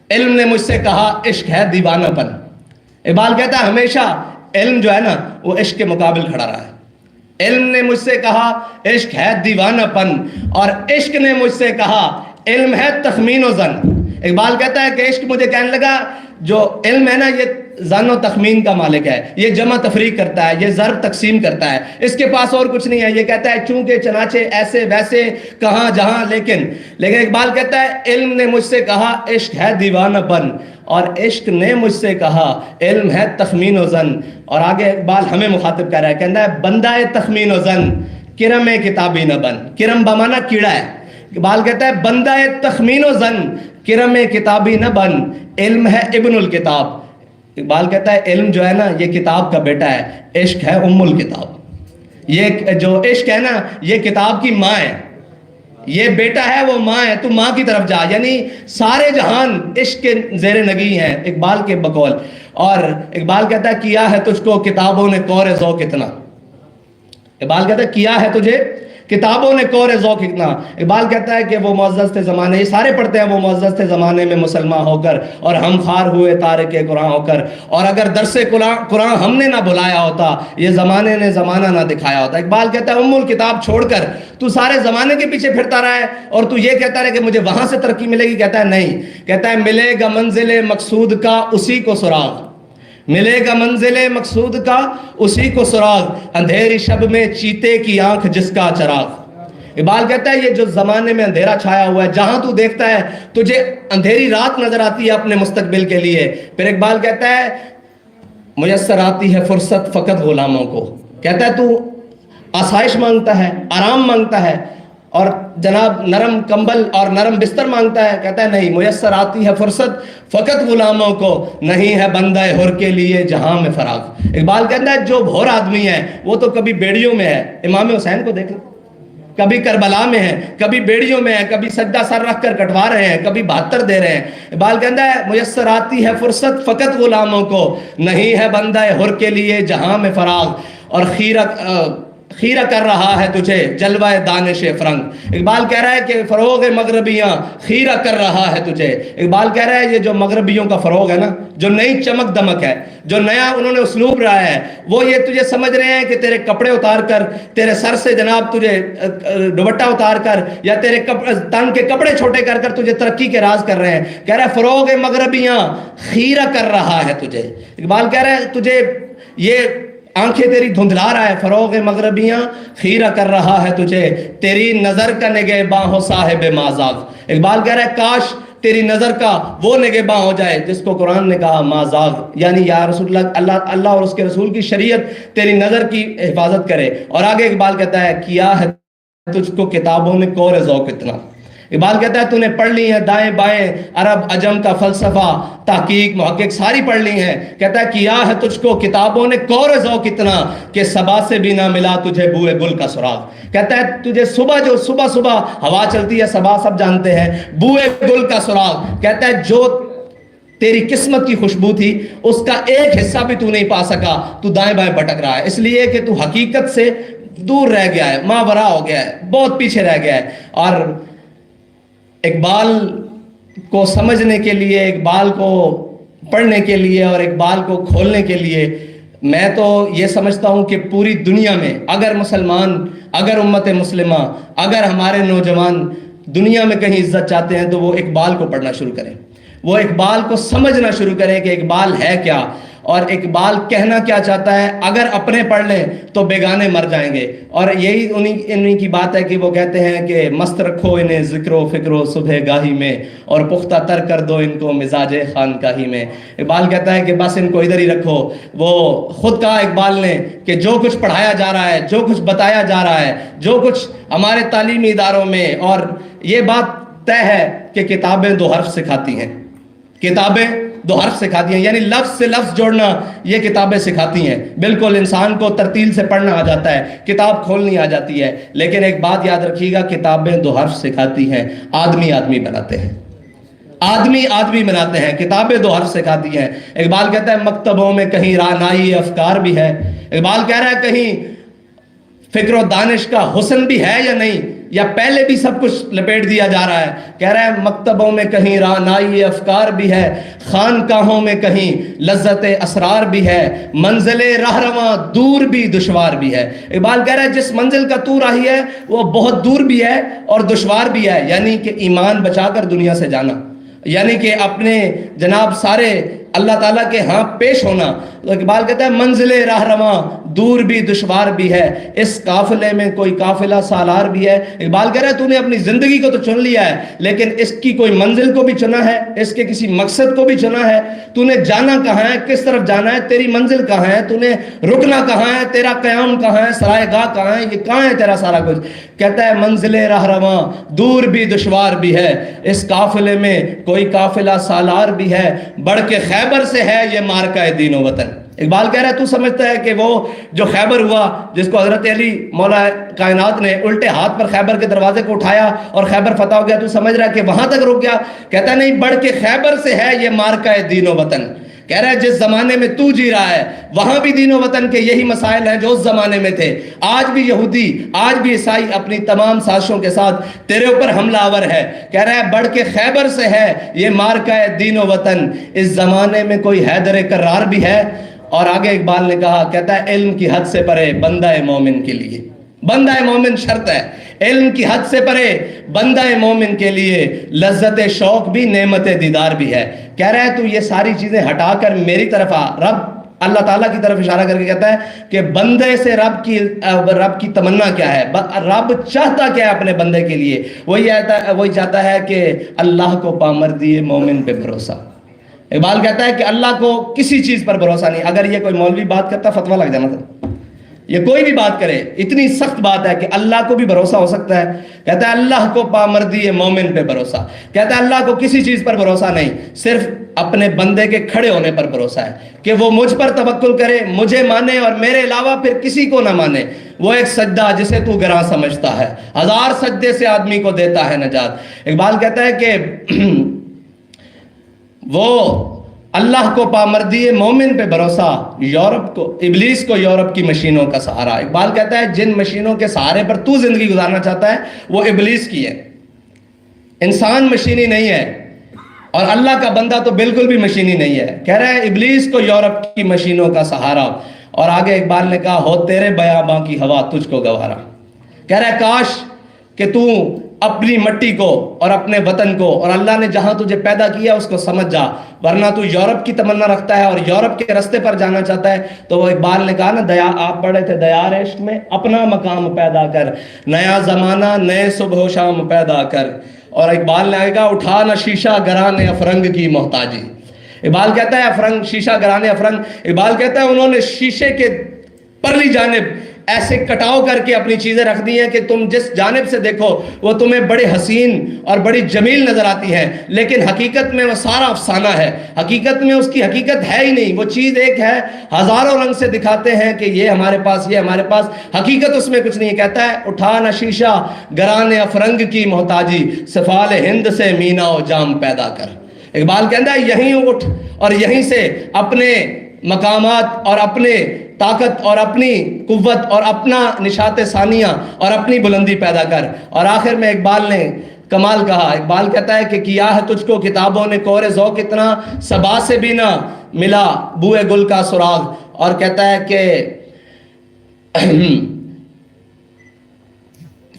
علم نے مجھ سے کہا عشق ہے دیوانہ پن. اقبال کہتا ہے ہمیشہ علم جو ہے نا وہ عشق کے مقابل کھڑا رہا ہے. علم نے مجھ سے کہا عشق ہے دیوانہ پن, اور عشق نے مجھ سے کہا علم ہے تخمین و ظن. اقبال کہتا ہے کہ عشق مجھے کہنے لگا جو علم ہے نا یہ ظن و تخمین کا مالک ہے, یہ جمع تفریق کرتا ہے, یہ ضرب تقسیم کرتا ہے, اس کے پاس اور کچھ نہیں ہے. یہ کہتا ہے چونکہ چنانچہ ایسے ویسے کہاں جہاں, لیکن اقبال کہتا ہے علم نے مجھ سے کہا عشق ہے دیوانہ پن, اور عشق نے مجھ سے کہا علم ہے تخمین و ظن. اور آگے اقبال ہمیں مخاطب کر رہا ہے, کہتا ہے بندہ تخمین و ظن کرم کتابی نہ بن. کرم بمانا کیڑا ہے. اقبال کہتا ہے بندہ تخمین و ظن کرم کتابی نہ بن, علم ہے ابن الکتاب. اقبال کہتا ہے علم جو ہے نا یہ کتاب کا بیٹا ہے, عشق ہے ام الکتاب. یہ جو عشق ہے نا یہ کتاب کی ماں ہے, یہ بیٹا ہے وہ ماں ہے, تو ماں کی طرف جا. یعنی سارے جہان عشق کے زیر نگی ہیں اقبال کے بقول. اور اقبال کہتا ہے کیا ہے تجھ کو کتابوں نے کور ذوق اتنا. اقبال کہتا ہے کیا ہے تجھے کتابوں نے کور ذوق اتنا. اقبال کہتا ہے کہ وہ معزز تھے زمانے, یہ سارے پڑھتے ہیں وہ معزز تھے زمانے میں مسلمان ہو کر, اور ہم خار ہوئے تارک قرآن ہو کر, اور اگر درس قرآن ہم نے نہ بلایا ہوتا یہ زمانے نے زمانہ نہ دکھایا ہوتا. اقبال کہتا ہے ام الکتاب چھوڑ کر تو سارے زمانے کے پیچھے پھرتا رہا ہے, اور تو یہ کہتا رہے کہ مجھے وہاں سے ترقی ملے گی. کہتا ہے نہیں, کہتا ہے ملے گا منزل مقصود کا اسی کو سراغ, ملے گا منزل مقصود کا اسی کو سراغ, اندھیری شب میں چیتے کی آنکھ جس کا چراغ. اقبال کہتا ہے یہ جو زمانے میں اندھیرا چھایا ہوا ہے, جہاں تو دیکھتا ہے تجھے اندھیری رات نظر آتی ہے اپنے مستقبل کے لیے. پھر اقبال کہتا ہے میسر آتی ہے فرصت فقط غلاموں کو. کہتا ہے تو آسائش مانگتا ہے, آرام مانگتا ہے, اور جناب نرم کمبل اور نرم بستر مانگتا ہے. کہتا ہے نہیں, میسر آتی ہے فرصت فقط غلاموں کو, نہیں ہے بندہ حر کے لیے جہاں میں فراغ. اقبال کہتا ہے جو بھور آدمی ہے وہ تو کبھی بیڑیوں میں ہے, امام حسین کو دیکھ لیں, کبھی کربلا میں ہیں, کبھی بیڑیوں میں ہیں, کبھی سجدہ سر رکھ کر کٹوا رہے ہیں, کبھی 72 دے رہے ہیں. اقبال کہتا ہے میسر آتی ہے فرصت فقط غلاموں کو, نہیں ہے بندہ حر کے لیے جہاں میں فراغ, اور خیرہ کر رہا ہے تجھے جلوہ دانش فرنگ. اقبال کہہ رہا ہے کہ فروغ مغربیاں خیرہ کر رہا ہے تجھے. اقبال کہہ رہا ہے یہ جو مغربیوں کا فروغ ہے نا, جو نئی چمک دمک ہے, جو نیا انہوں نے اسلوب رہا ہے, وہ یہ تجھے سمجھ رہے ہیں کہ تیرے کپڑے اتار کر, تیرے سر سے جناب تجھے دوپٹہ اتار کر, یا تیرے تن کے کپڑے چھوٹے کر کر تجھے ترقی کے راز کر رہے ہیں. کہہ رہا ہے فروغ مغربیاں خیرہ کر رہا ہے تجھے. اقبال کہہ رہا ہے تجھے یہ آنکھیں تیری دھندلا رہا ہے, فروغ مغربیاں خیرہ کر رہا ہے تجھے, تیری نظر کا نگہباں ہو صاحب مازاغ. اقبال کہہ رہا ہے تیری نظر کا وہ نگہباں ہو جائے جس کو قرآن نے کہا مازاغ، یعنی یا رسول اللہ اور اس کے رسول کی شریعت تیری نظر کی حفاظت کرے۔ اور آگے اقبال کہتا ہے کیا ہے تجھ کو کتابوں میں کور ذوق اتنا۔ اقبال کہتا ہے تو نے پڑھ لی ہیں دائیں بائیں عرب عجم کا فلسفہ، تحقیق محقق ساری پڑھ لی ہیں۔ کہتا ہے کیا ہے تجھ کو کتابوں نے کور ذوق اتنا کہ صبا سے بھی نہ ملا تجھے بوئے گل کا سراغ۔ کہتا ہے تجھے صبح ہوا چلتی ہے، صبا سب جانتے ہیں، بوئے گل کا سراغ۔ کہتا ہے جو تیری قسمت کی خوشبو تھی اس کا ایک حصہ بھی تو نہیں پا سکا، تو دائیں بائیں بھٹک رہا ہے، اس لیے کہ تو حقیقت سے دور رہ گیا ہے، ماورا ہو گیا ہے، بہت پیچھے رہ گیا ہے۔ اور اقبال کو سمجھنے کے لیے، اقبال کو پڑھنے کے لیے اور اقبال کو کھولنے کے لیے میں تو یہ سمجھتا ہوں کہ پوری دنیا میں اگر مسلمان، اگر امت مسلمہ، اگر ہمارے نوجوان دنیا میں کہیں عزت چاہتے ہیں تو وہ اقبال کو پڑھنا شروع کریں، وہ اقبال کو سمجھنا شروع کریں کہ اقبال ہے کیا اور اقبال کہنا کیا چاہتا ہے۔ اگر اپنے پڑھ لیں تو بیگانے مر جائیں گے۔ اور یہی انہی کی بات ہے کہ وہ کہتے ہیں کہ مست رکھو انہیں ذکر و فکر و صبح گاہی میں، اور پختہ تر کر دو ان کو مزاج خانقاہی میں۔ اقبال کہتا ہے کہ بس ان کو ادھر ہی رکھو۔ وہ خود کہا اقبال نے کہ جو کچھ پڑھایا جا رہا ہے، جو کچھ بتایا جا رہا ہے، جو کچھ ہمارے تعلیمی اداروں میں، اور یہ بات طے ہے کہ کتابیں دو حرف سکھاتی ہیں، کتابیں دو حرف سکھاتی ہیں، یعنی لفظ سے لفظ جوڑنا یہ کتابیں سکھاتی ہیں۔ بالکل انسان کو ترتیل سے پڑھنا آ جاتا ہے، کتاب کھولنی آ جاتی ہے، لیکن ایک بات یاد رکھیے گا، کتابیں دو حرف سکھاتی ہیں، آدمی آدمی بناتے ہیں، آدمی آدمی بناتے ہیں، کتابیں دو حرف سکھاتی ہیں۔ اقبال کہتا ہے مکتبوں میں کہیں رعنائی افکار بھی ہے۔ اقبال کہہ رہا ہے کہیں فکر و دانش کا حسن بھی ہے یا نہیں، یا پہلے بھی سب کچھ لپیٹ دیا جا رہا ہے۔ کہہ رہا ہے مکتبوں میں کہیں رعنائی افکار بھی ہے، خانقاہوں میں کہیں لذت اسرار بھی ہے، منزل رہرواں دور بھی دشوار بھی ہے۔ اقبال کہہ رہا ہے جس منزل کا تو راہی ہے وہ بہت دور بھی ہے اور دشوار بھی ہے، یعنی کہ ایمان بچا کر دنیا سے جانا، یعنی کہ اپنے جناب سارے اللہ تعالیٰ کے ہاں پیش ہونا۔ تو اقبال کہتا ہے منزل رہرواں دور بھی دشوار بھی ہے، اس قافلے میں کوئی قافلہ سالار بھی ہے۔ اقبال کہہ رہا ہے تو نے اپنی زندگی کو تو چن لیا ہے، لیکن اس کی کوئی منزل کو بھی چنا ہے، اس کے کسی مقصد کو بھی چنا ہے۔ تو نے جانا کہاں ہے، کس طرف جانا ہے، تیری منزل کہاں ہے، تو نے رکنا کہاں ہے، تیرا قیام کہاں ہے، سرائے گاہ کہاں ہے، یہ کہاں ہے تیرا سارا کچھ۔ کہتا ہے منزل رہرواں دور بھی دشوار بھی ہے، اس قافلے میں کوئی قافلہ سالار بھی ہے، بڑھ کے خیبر سے ہے یہ مارکہ دین و وطن۔ اقبال کہہ رہا ہے تو سمجھتا ہے کہ وہ جو خیبر ہوا، جس کو حضرت علی مولا کائنات نے الٹے ہاتھ پر خیبر کے دروازے کو اٹھایا اور خیبر فتح ہو گیا، تو سمجھ رہا ہے کہ وہاں تک رک گیا۔ کہتا ہے نہیں، بڑھ کے خیبر سے ہے یہ مارکہ دین و وطن۔ کہہ رہا ہے جس زمانے میں تو جی رہا ہے وہاں بھی دین و وطن کے یہی مسائل ہیں جو اس زمانے میں تھے۔ آج بھی یہودی، آج بھی عیسائی اپنی تمام سازشوں کے ساتھ تیرے اوپر حملہ آور ہے۔ کہہ رہا ہے بڑھ کے خیبر سے ہے یہ مارکہ دین و وطن، اس زمانے میں کوئی حیدر کرار بھی ہے۔ اور آگے اقبال نے کہا، کہتا ہے علم کی حد سے پرے بندہ مومن کے لیے، بندہ مومن شرط ہے، علم کی حد سے پرے بندہ مومن کے لیے لذت شوق بھی نعمت دیدار بھی ہے۔ کہہ رہا ہے تو یہ ساری چیزیں ہٹا کر میری طرف آ۔ رب اللہ تعالیٰ کی طرف اشارہ کر کے کہتا ہے کہ بندے سے رب کی تمنا کیا ہے، رب چاہتا کیا ہے اپنے بندے کے لیے، وہی چاہتا ہے کہ اللہ کو پامردی مومن پہ بھروسہ۔ اقبال کہتا ہے کہ اللہ کو کسی چیز پر بھروسہ نہیں۔ اگر یہ کوئی مولوی بات کرتا فتویٰ لگ جانا تھا، یہ کوئی بھی بات کرے، اتنی سخت بات ہے کہ اللہ کو بھی بھروسہ ہو سکتا ہے۔ کہتا ہے اللہ کو پامردی مومن پہ بھروسہ، کہتا ہے اللہ کو کسی چیز پر بھروسہ نہیں، صرف اپنے بندے کے کھڑے ہونے پر بھروسہ ہے کہ وہ مجھ پر توکل کرے، مجھے مانے اور میرے علاوہ پھر کسی کو نہ مانے۔ وہ ایک سجدہ جسے تو گراں سمجھتا ہے، ہزار سجدے سے آدمی کو دیتا ہے نجات۔ اقبال کہتا ہے کہ وہ اللہ کو پامردی مومن پہ بھروسہ، یورپ کو، ابلیس کو یورپ کی مشینوں کا سہارا۔ اقبال کہتا ہے جن مشینوں کے سہارے پر تو زندگی گزارنا چاہتا ہے وہ ابلیس کی ہے، انسان مشینی نہیں ہے، اور اللہ کا بندہ تو بالکل بھی مشینی نہیں ہے۔ کہہ رہا ہے ابلیس کو یورپ کی مشینوں کا سہارا۔ اور آگے اقبال نے کہا ہو تیرے بیاباں کی ہوا تجھ کو گوارا۔ کہہ رہا ہے کاش کہ تو اپنی مٹی کو اور اپنے وطن کو اور اللہ نے جہاں تجھے پیدا کیا اس کو سمجھ جا، ورنہ تو یورپ کی تمنا رکھتا ہے اور یورپ کے رستے پر جانا چاہتا ہے۔ تو وہ اقبال نے کہا نا، دیا آپ پڑھے تھے، دیار عشق میں اپنا مقام پیدا کر، نیا زمانہ نئے صبح و شام پیدا کر، اور اقبال نے آگے کہا اٹھا نہ شیشہ گران افرنگ کی محتاجی. اقبال کہتا ہے افرنگ، شیشہ گران افرنگ، اقبال کہتا ہے انہوں نے شیشے کے پرلی جانب ایسے کٹاؤ کر کے اپنی چیزیں رکھ دی ہیں کہ تم جس جانب سے دیکھو وہ تمہیں بڑے حسین اور بڑی جمیل نظر آتی ہیں، لیکن حقیقت میں وہ سارا افسانہ ہے. حقیقت میں اس کی حقیقت ہے ہی نہیں. وہ چیز ایک ہے، ہزاروں رنگ سے دکھاتے ہیں کہ یہ ہمارے پاس، یہ ہمارے پاس، حقیقت اس میں کچھ نہیں. کہتا ہے اٹھا نہ شیشہ گران افرنگ کی محتاجی، سفال ہند سے مینا و جام پیدا کر. اقبال کہتا ہے یہیں اٹھ اور یہیں سے اپنے مقامات اور اپنے طاقت اور اپنی قوت اور اپنا نشاط ثانیہ اور اپنی بلندی پیدا کر. اور آخر میں اقبال نے کمال کہا. اقبال کہتا ہے کہ کیا ہے تجھ کو کتابوں نے کور ذوق اتنا، صبا سے بھی نہ ملا بوئے گل کا سراغ. اور کہتا ہے کہ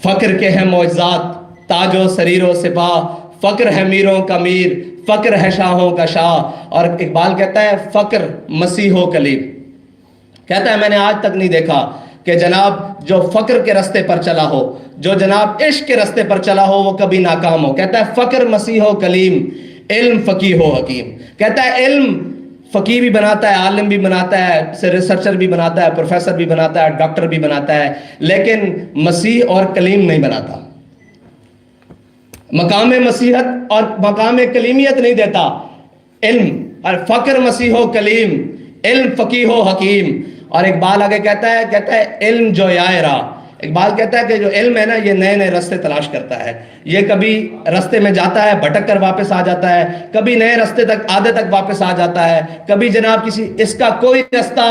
فقر کے ہیں معجزات تاج و سریر و سپاہ، فقر ہے میروں کا میر، فقر ہے شاہوں کا شاہ. اور اقبال کہتا ہے فقر مسیح و کلیم. کہتا ہے میں نے آج تک نہیں دیکھا کہ جناب جو فقر کے رستے پر چلا ہو، جو جناب عشق کے رستے پر چلا ہو، وہ کبھی ناکام ہو. کہتا ہے فقر مسیح و کلیم، علم فقیہ و حکیم. کہتا ہے علم فقیہ بھی بناتا ہے، عالم بھی بناتا ہے، ریسرچر بھی بناتا ہے، پروفیسر بھی بناتا ہے، ڈاکٹر بھی بناتا ہے، لیکن مسیح اور کلیم نہیں بناتا. مقام مسیحت اور مقام کلیمیت نہیں دیتا علم. اور فقر مسیح و کلیم، علم فقیہ و حکیم. اور اقبال آگے کہتا ہے علم جو راہ. اقبال کہتا ہے کہ جو علم ہے نا، یہ نئے نئے رستے تلاش کرتا ہے. یہ کبھی رستے میں جاتا ہے بھٹک کر واپس آ جاتا ہے، کبھی نئے رستے تک آدھے تک واپس آ جاتا ہے، کبھی جناب کسی اس کا کوئی رستہ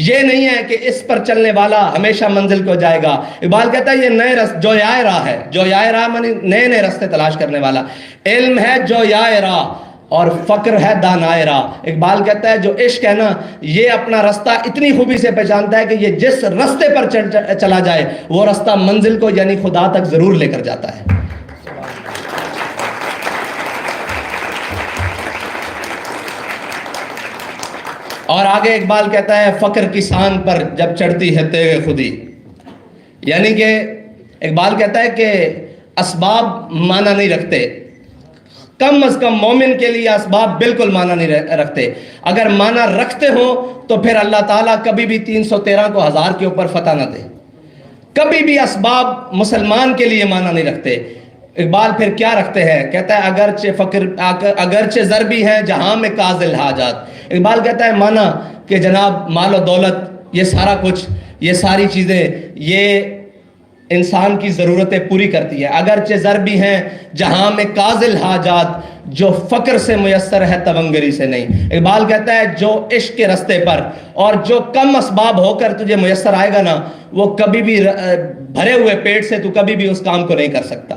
یہ نہیں ہے کہ اس پر چلنے والا ہمیشہ منزل کو جائے گا. اقبال کہتا ہے یہ نئے جو راہ ہے، جو راہ مانی نئے نئے رستے تلاش کرنے والا. علم ہے جو راہ اور فقر ہے دانائے راہ. اقبال کہتا ہے جو عشق ہے نا، یہ اپنا رستہ اتنی خوبی سے پہچانتا ہے کہ یہ جس رستے پر چلا جائے وہ رستہ منزل کو یعنی خدا تک ضرور لے کر جاتا ہے. اور آگے اقبال کہتا ہے فقر کسان پر جب چڑھتی ہے تیغ خودی. یعنی کہ اقبال کہتا ہے کہ اسباب معنی نہیں رکھتے، کم از کم مومن کے لیے اسباب بالکل معنی نہیں رکھتے. اگر معنی رکھتے ہوں تو پھر اللہ تعالیٰ کبھی بھی 313 کو 1000 کے اوپر فتح نہ دے. کبھی بھی اسباب مسلمان کے لیے معنی نہیں رکھتے. اقبال پھر کیا رکھتے ہیں؟ کہتا ہے اگرچہ فقر اگرچہ ضربی ہیں جہاں میں کاذل حاجات. اقبال کہتا ہے معنی کہ جناب مال و دولت، یہ سارا کچھ، یہ ساری چیزیں، یہ انسان کی ضرورتیں پوری کرتی ہے. اگرچہ ضربی ہیں جہاں میں کاذل حاجات، جو فقر سے میسر ہے تونگری سے نہیں. اقبال کہتا ہے جو عشق کے رستے پر اور جو کم اسباب ہو کر تجھے میسر آئے گا نا، وہ کبھی بھی بھرے ہوئے پیٹ سے تو کبھی بھی اس کام کو نہیں کر سکتا.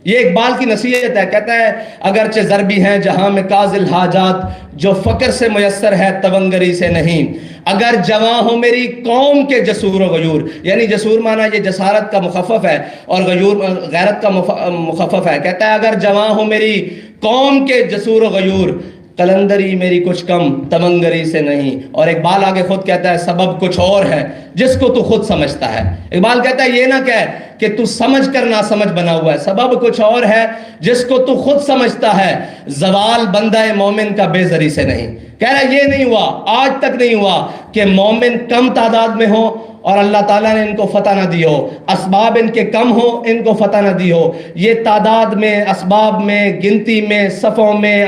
یہ اقبال کی نصیحت ہے. کہتا ہے اگرچہ ضربی ہیں جہاں میں کاذل حاجات، جو فقر سے میسر ہے تونگری سے نہیں. اگر جواں ہو میری قوم کے جسور و غیور، یعنی جسور مانا یہ جسارت کا مخفف ہے اور غیور غیرت کا مخفف ہے. کہتا ہے اگر جواں ہو میری قوم کے جسور و غیور، قلندری میری کچھ کم تمنگری سے نہیں. اور اقبال آگے خود کہتا ہے سبب کچھ اور ہے جس کو تو خود سمجھتا ہے. اقبال کہتا ہے یہ نہ کہہ کہ تو سمجھ کر نہ سمجھ بنا ہوا ہے، سبب کچھ اور ہے جس کو تو خود سمجھتا ہے. زوال بندہ مومن کا بے زری سے نہیں. کہہ رہا ہے یہ نہیں ہوا، آج تک نہیں ہوا کہ مومن کم تعداد میں ہو اور اللہ تعالیٰ نے ان کو فتح نہ دی ہو. اسباب ان کے کم ہو، ان کو فتح نہ دی ہو. یہ تعداد میں، اسباب میں، گنتی میں، صفوں میں،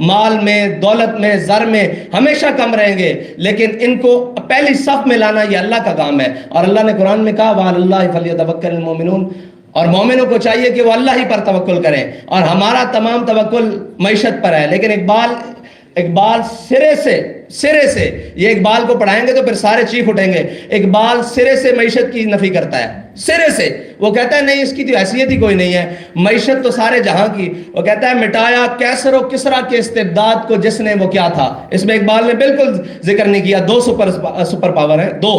مال میں، دولت میں، زر میں ہمیشہ کم رہیں گے، لیکن ان کو پہلی صف میں لانا یہ اللہ کا کام ہے. اور اللہ نے قرآن میں کہا وَعَلَى اللَّهِ فَلْيَتَوَكَّلِ الْمُؤْمِنُونَ، اور مومنوں کو چاہیے کہ وہ اللہ ہی پر توکل کریں. اور ہمارا تمام توکل معیشت پر ہے. لیکن اقبال سرے سے یہ اقبال کو پڑھائیں گے تو پھر سارے چیخ اٹھیں گے. اقبال سرے سے معیشت کی نفی کرتا ہے، سرے سے. وہ کہتا ہے نہیں، اس کی تو حیثیت ہی کوئی نہیں ہے، معیشت تو سارے جہاں کی. وہ کہتا ہے مٹایا کیسر و کسرا کے استبداد کو جس نے وہ کیا تھا. اس میں اقبال نے بالکل ذکر نہیں کیا. 2 سپر پاور ہیں، 2.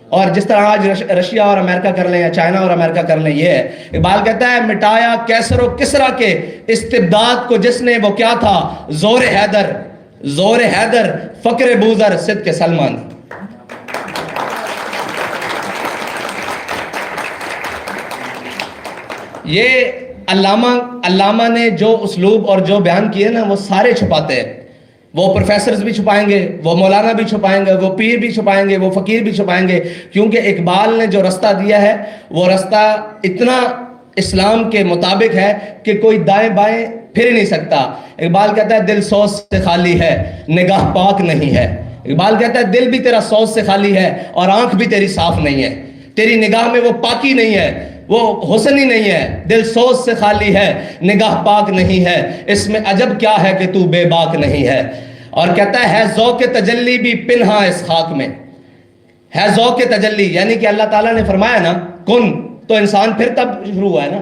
اور جس طرح آج رشیا اور امریکہ کر لیں یا چائنا اور امریکہ کر لیں، یہ ہے. اقبال کہتا ہے مٹایا کیسر و کسرا کے استبداد کو جس نے وہ کیا تھا. زور حیدر فقر بوزر صدق سلمان. یہ علامہ نے جو اسلوب اور جو بیان کیے نا وہ سارے چھپاتے ہیں. وہ پروفیسرز بھی چھپائیں گے, وہ مولانا بھی چھپائیں گے, وہ پیر بھی چھپائیں گے, وہ فقیر بھی چھپائیں گے, کیونکہ اقبال نے جو رستہ دیا ہے وہ رستہ اتنا اسلام کے مطابق ہے کہ کوئی دائیں بائیں پھر ہی نہیں سکتا. اقبال کہتا ہے دل سوز سے خالی ہے, نگاہ پاک نہیں ہے. اقبال کہتا ہے دل بھی تیرا سوز سے خالی ہے اور آنکھ بھی تیری صاف نہیں ہے, تیری نگاہ میں وہ پاکی نہیں ہے, وہ حسن ہی نہیں ہے. دل سوز سے خالی ہے, نگاہ پاک نہیں ہے, اس میں عجب کیا ہے کہ تو بے باک نہیں ہے. اور کہتا ہے ذوق تجلی بھی پنہا اس خاک میں. ہے ذوق تجلی, یعنی کہ اللہ تعالیٰ نے فرمایا نا کن, تو انسان پھر تب شروع ہوا ہے نا.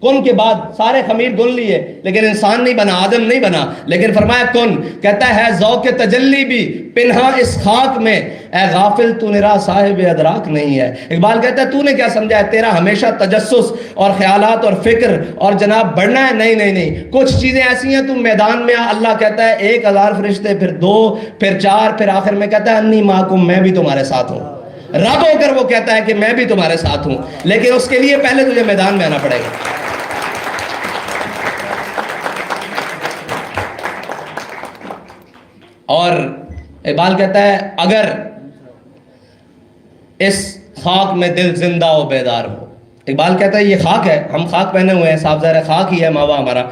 کن کے بعد سارے خمیر گن لیے لیکن انسان نہیں بنا, آدم نہیں بنا, لیکن فرمایا کن. کہتا ہے ذوق تجلی بھی پنہا اس خاک میں, اے غافل تو نرا صاحب ادراک نہیں ہے. اقبال کہتا ہے تو نے کیا سمجھا ہے, تیرا ہمیشہ تجسس اور خیالات اور فکر اور جناب بڑھنا ہے. نہیں نہیں نہیں, کچھ چیزیں ایسی ہیں تم میدان میں اللہ کہتا ہے 1000 فرشتے, پھر 2, پھر 4, پھر آخر میں کہتا ہے انی معکم, میں بھی تمہارے ساتھ ہوں. رب ہو کر وہ کہتا ہے کہ میں بھی تمہارے ساتھ ہوں, لیکن اس کے لیے پہلے تجھے میدان میں آنا پڑے گا. اور اقبال کہتا ہے اگر اس خاک میں دل زندہ و بیدار ہو. اقبال کہتا ہے یہ خاک ہے, ہم خاک پہنے ہوئے ہیں, صاف ظاہر ہے خاک ہی ہے ماوا ہمارا.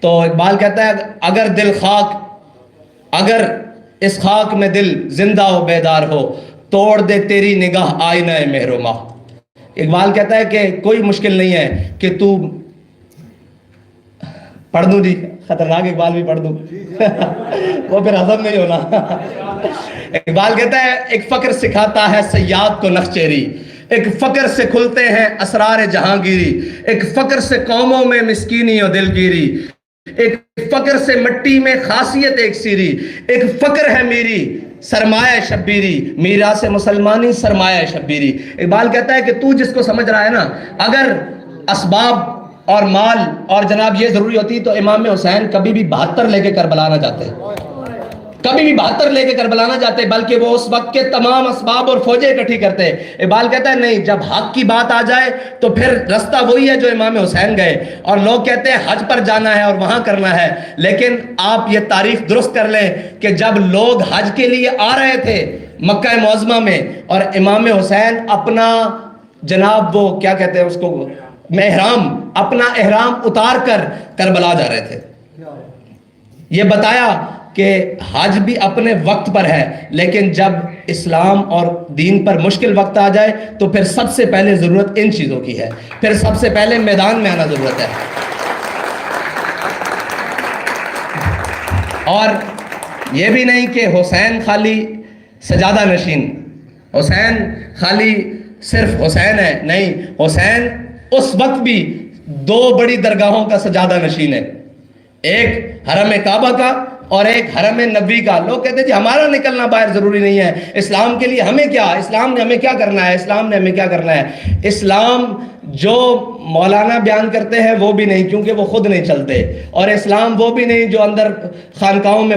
تو اقبال کہتا ہے اگر دل خاک, اگر اس خاک میں دل زندہ و بیدار ہو, توڑ دے تیری نگاہ آئینہ مہر و ماہ. اقبال کہتا ہے کہ کوئی مشکل نہیں ہے کہ تو پڑھ دوں جی, خطرناک اقبال بھی پڑھ دوں وہ پھر ہضم نہیں ہونا. اقبال کہتا ہے ایک فقر سکھاتا ہے صیاد کو نخچیری, ایک فقر سے کھلتے ہیں اسرار جہانگیری, ایک فقر سے قوموں میں مسکینی و دلگیری, ایک فقر سے مٹی میں خاصیت ایک سیری, ایک فقر ہے میری سرمایہ شبیری, میرا سے مسلمانی سرمایہ شبیری. اقبال کہتا ہے کہ تو جس کو سمجھ رہا ہے نا, اگر اسباب اور مال اور جناب یہ ضروری ہوتی تو امام حسین کبھی بھی 72 لے کے کربلا نہ جاتے, کبھی بھی 72 لے کے کربلا نہ جاتے, بلکہ وہ اس وقت کے تمام اسباب اور فوجیں اکٹھی کرتے. اقبال کہتا ہے نہیں, جب حق کی بات آ جائے تو پھر رستہ وہی ہے جو امام حسین گئے. اور لوگ کہتے ہیں حج پر جانا ہے اور وہاں کرنا ہے, لیکن آپ یہ تاریخ درست کر لیں کہ جب لوگ حج کے لیے آ رہے تھے مکہ معظمہ میں, اور امام حسین اپنا جناب وہ کیا کہتے ہیں اس کو, احرام, اپنا احرام اتار کر کربلا جا رہے تھے. یہ بتایا کہ حج بھی اپنے وقت پر ہے, لیکن جب اسلام اور دین پر مشکل وقت آ جائے تو پھر سب سے پہلے ضرورت ان چیزوں کی ہے, پھر سب سے پہلے میدان میں آنا ضرورت ہے. اور یہ بھی نہیں کہ حسین خالی سجادہ نشین, حسین خالی صرف حسین ہے, نہیں, حسین اس وقت بھی 2 بڑی درگاہوں کا سجادہ نشین ہے, ایک حرم کعبہ کا اور ایک حرم نبوی کا. لوگ کہتے ہیں جی ہمارا نکلنا باہر ضروری نہیں ہے, اسلام کے لیے ہمیں کیا, اسلام نے ہمیں کیا کرنا ہے, اسلام نے ہمیں کیا کرنا ہے. اسلام جو مولانا بیان کرتے ہیں وہ بھی نہیں, کیونکہ وہ خود نہیں چلتے, اور اسلام وہ بھی نہیں جو اندر خانقاہوں میں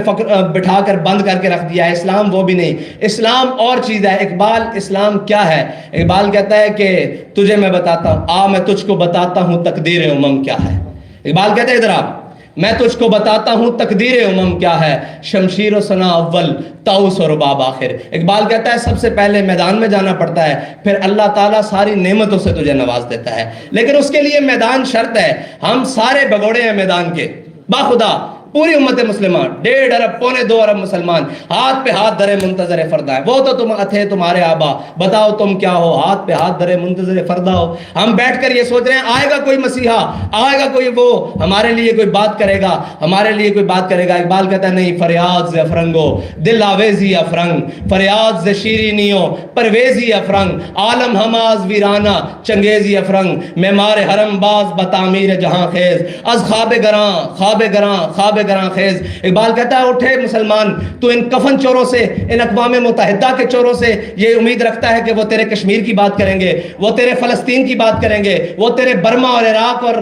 بٹھا کر بند کر کے رکھ دیا ہے, اسلام وہ بھی نہیں. اسلام اور چیز ہے. اقبال اسلام کیا ہے, اقبال کہتا ہے کہ تجھے میں بتاتا ہوں, آ میں تجھ کو بتاتا ہوں تقدیر امم کیا ہے. اقبال کہتا ہے ادھر آپ, میں تجھ کو بتاتا ہوں تقدیر امم کیا ہے, شمشیر و ثنا اول طاؤس و رباب آخر. اقبال کہتا ہے سب سے پہلے میدان میں جانا پڑتا ہے, پھر اللہ تعالیٰ ساری نعمتوں سے تجھے نواز دیتا ہے, لیکن اس کے لیے میدان شرط ہے. ہم سارے بگوڑے ہیں میدان کے, باخدا پوری امت مسلمہ 1.5 ارب 1.25 ارب مسلمان ہاتھ پہ ہاتھ درے منتظر فردہ ہے. وہ تو تم تھے تمہارے آبا, بتاؤ تم کیا ہو, ہاتھ پہ ہاتھ درے منتظر فردہ ہو. ہم بیٹھ کر یہ سوچ رہے ہیں آئے گا کوئی مسیحا, آئے گا کوئی وہ ہمارے لیے کوئی بات کرے گا, ہمارے لیے کوئی بات کرے گا. اقبال کہتا ہے نہیں, فریاد ز افرنگو دل آویزی افرنگ, فریاد ز شیرینیوں پرویزی افرنگ, عالم ہماز ویرانہ چنگیزی افرنگ, معمار حرم باز بتعمیر جہاں خیز, از خواب گراں خواب گراں خیز. اقبال کہتا ہے اٹھے مسلمان, تو ان کفن چوروں سے, ان اقوام متحدہ کے چوروں سے یہ امید رکھتا ہے کہ وہ تیرے کشمیر کی بات کریں گے, وہ تیرے فلسطین کی بات کریں گے, وہ تیرے برما اور عراق اور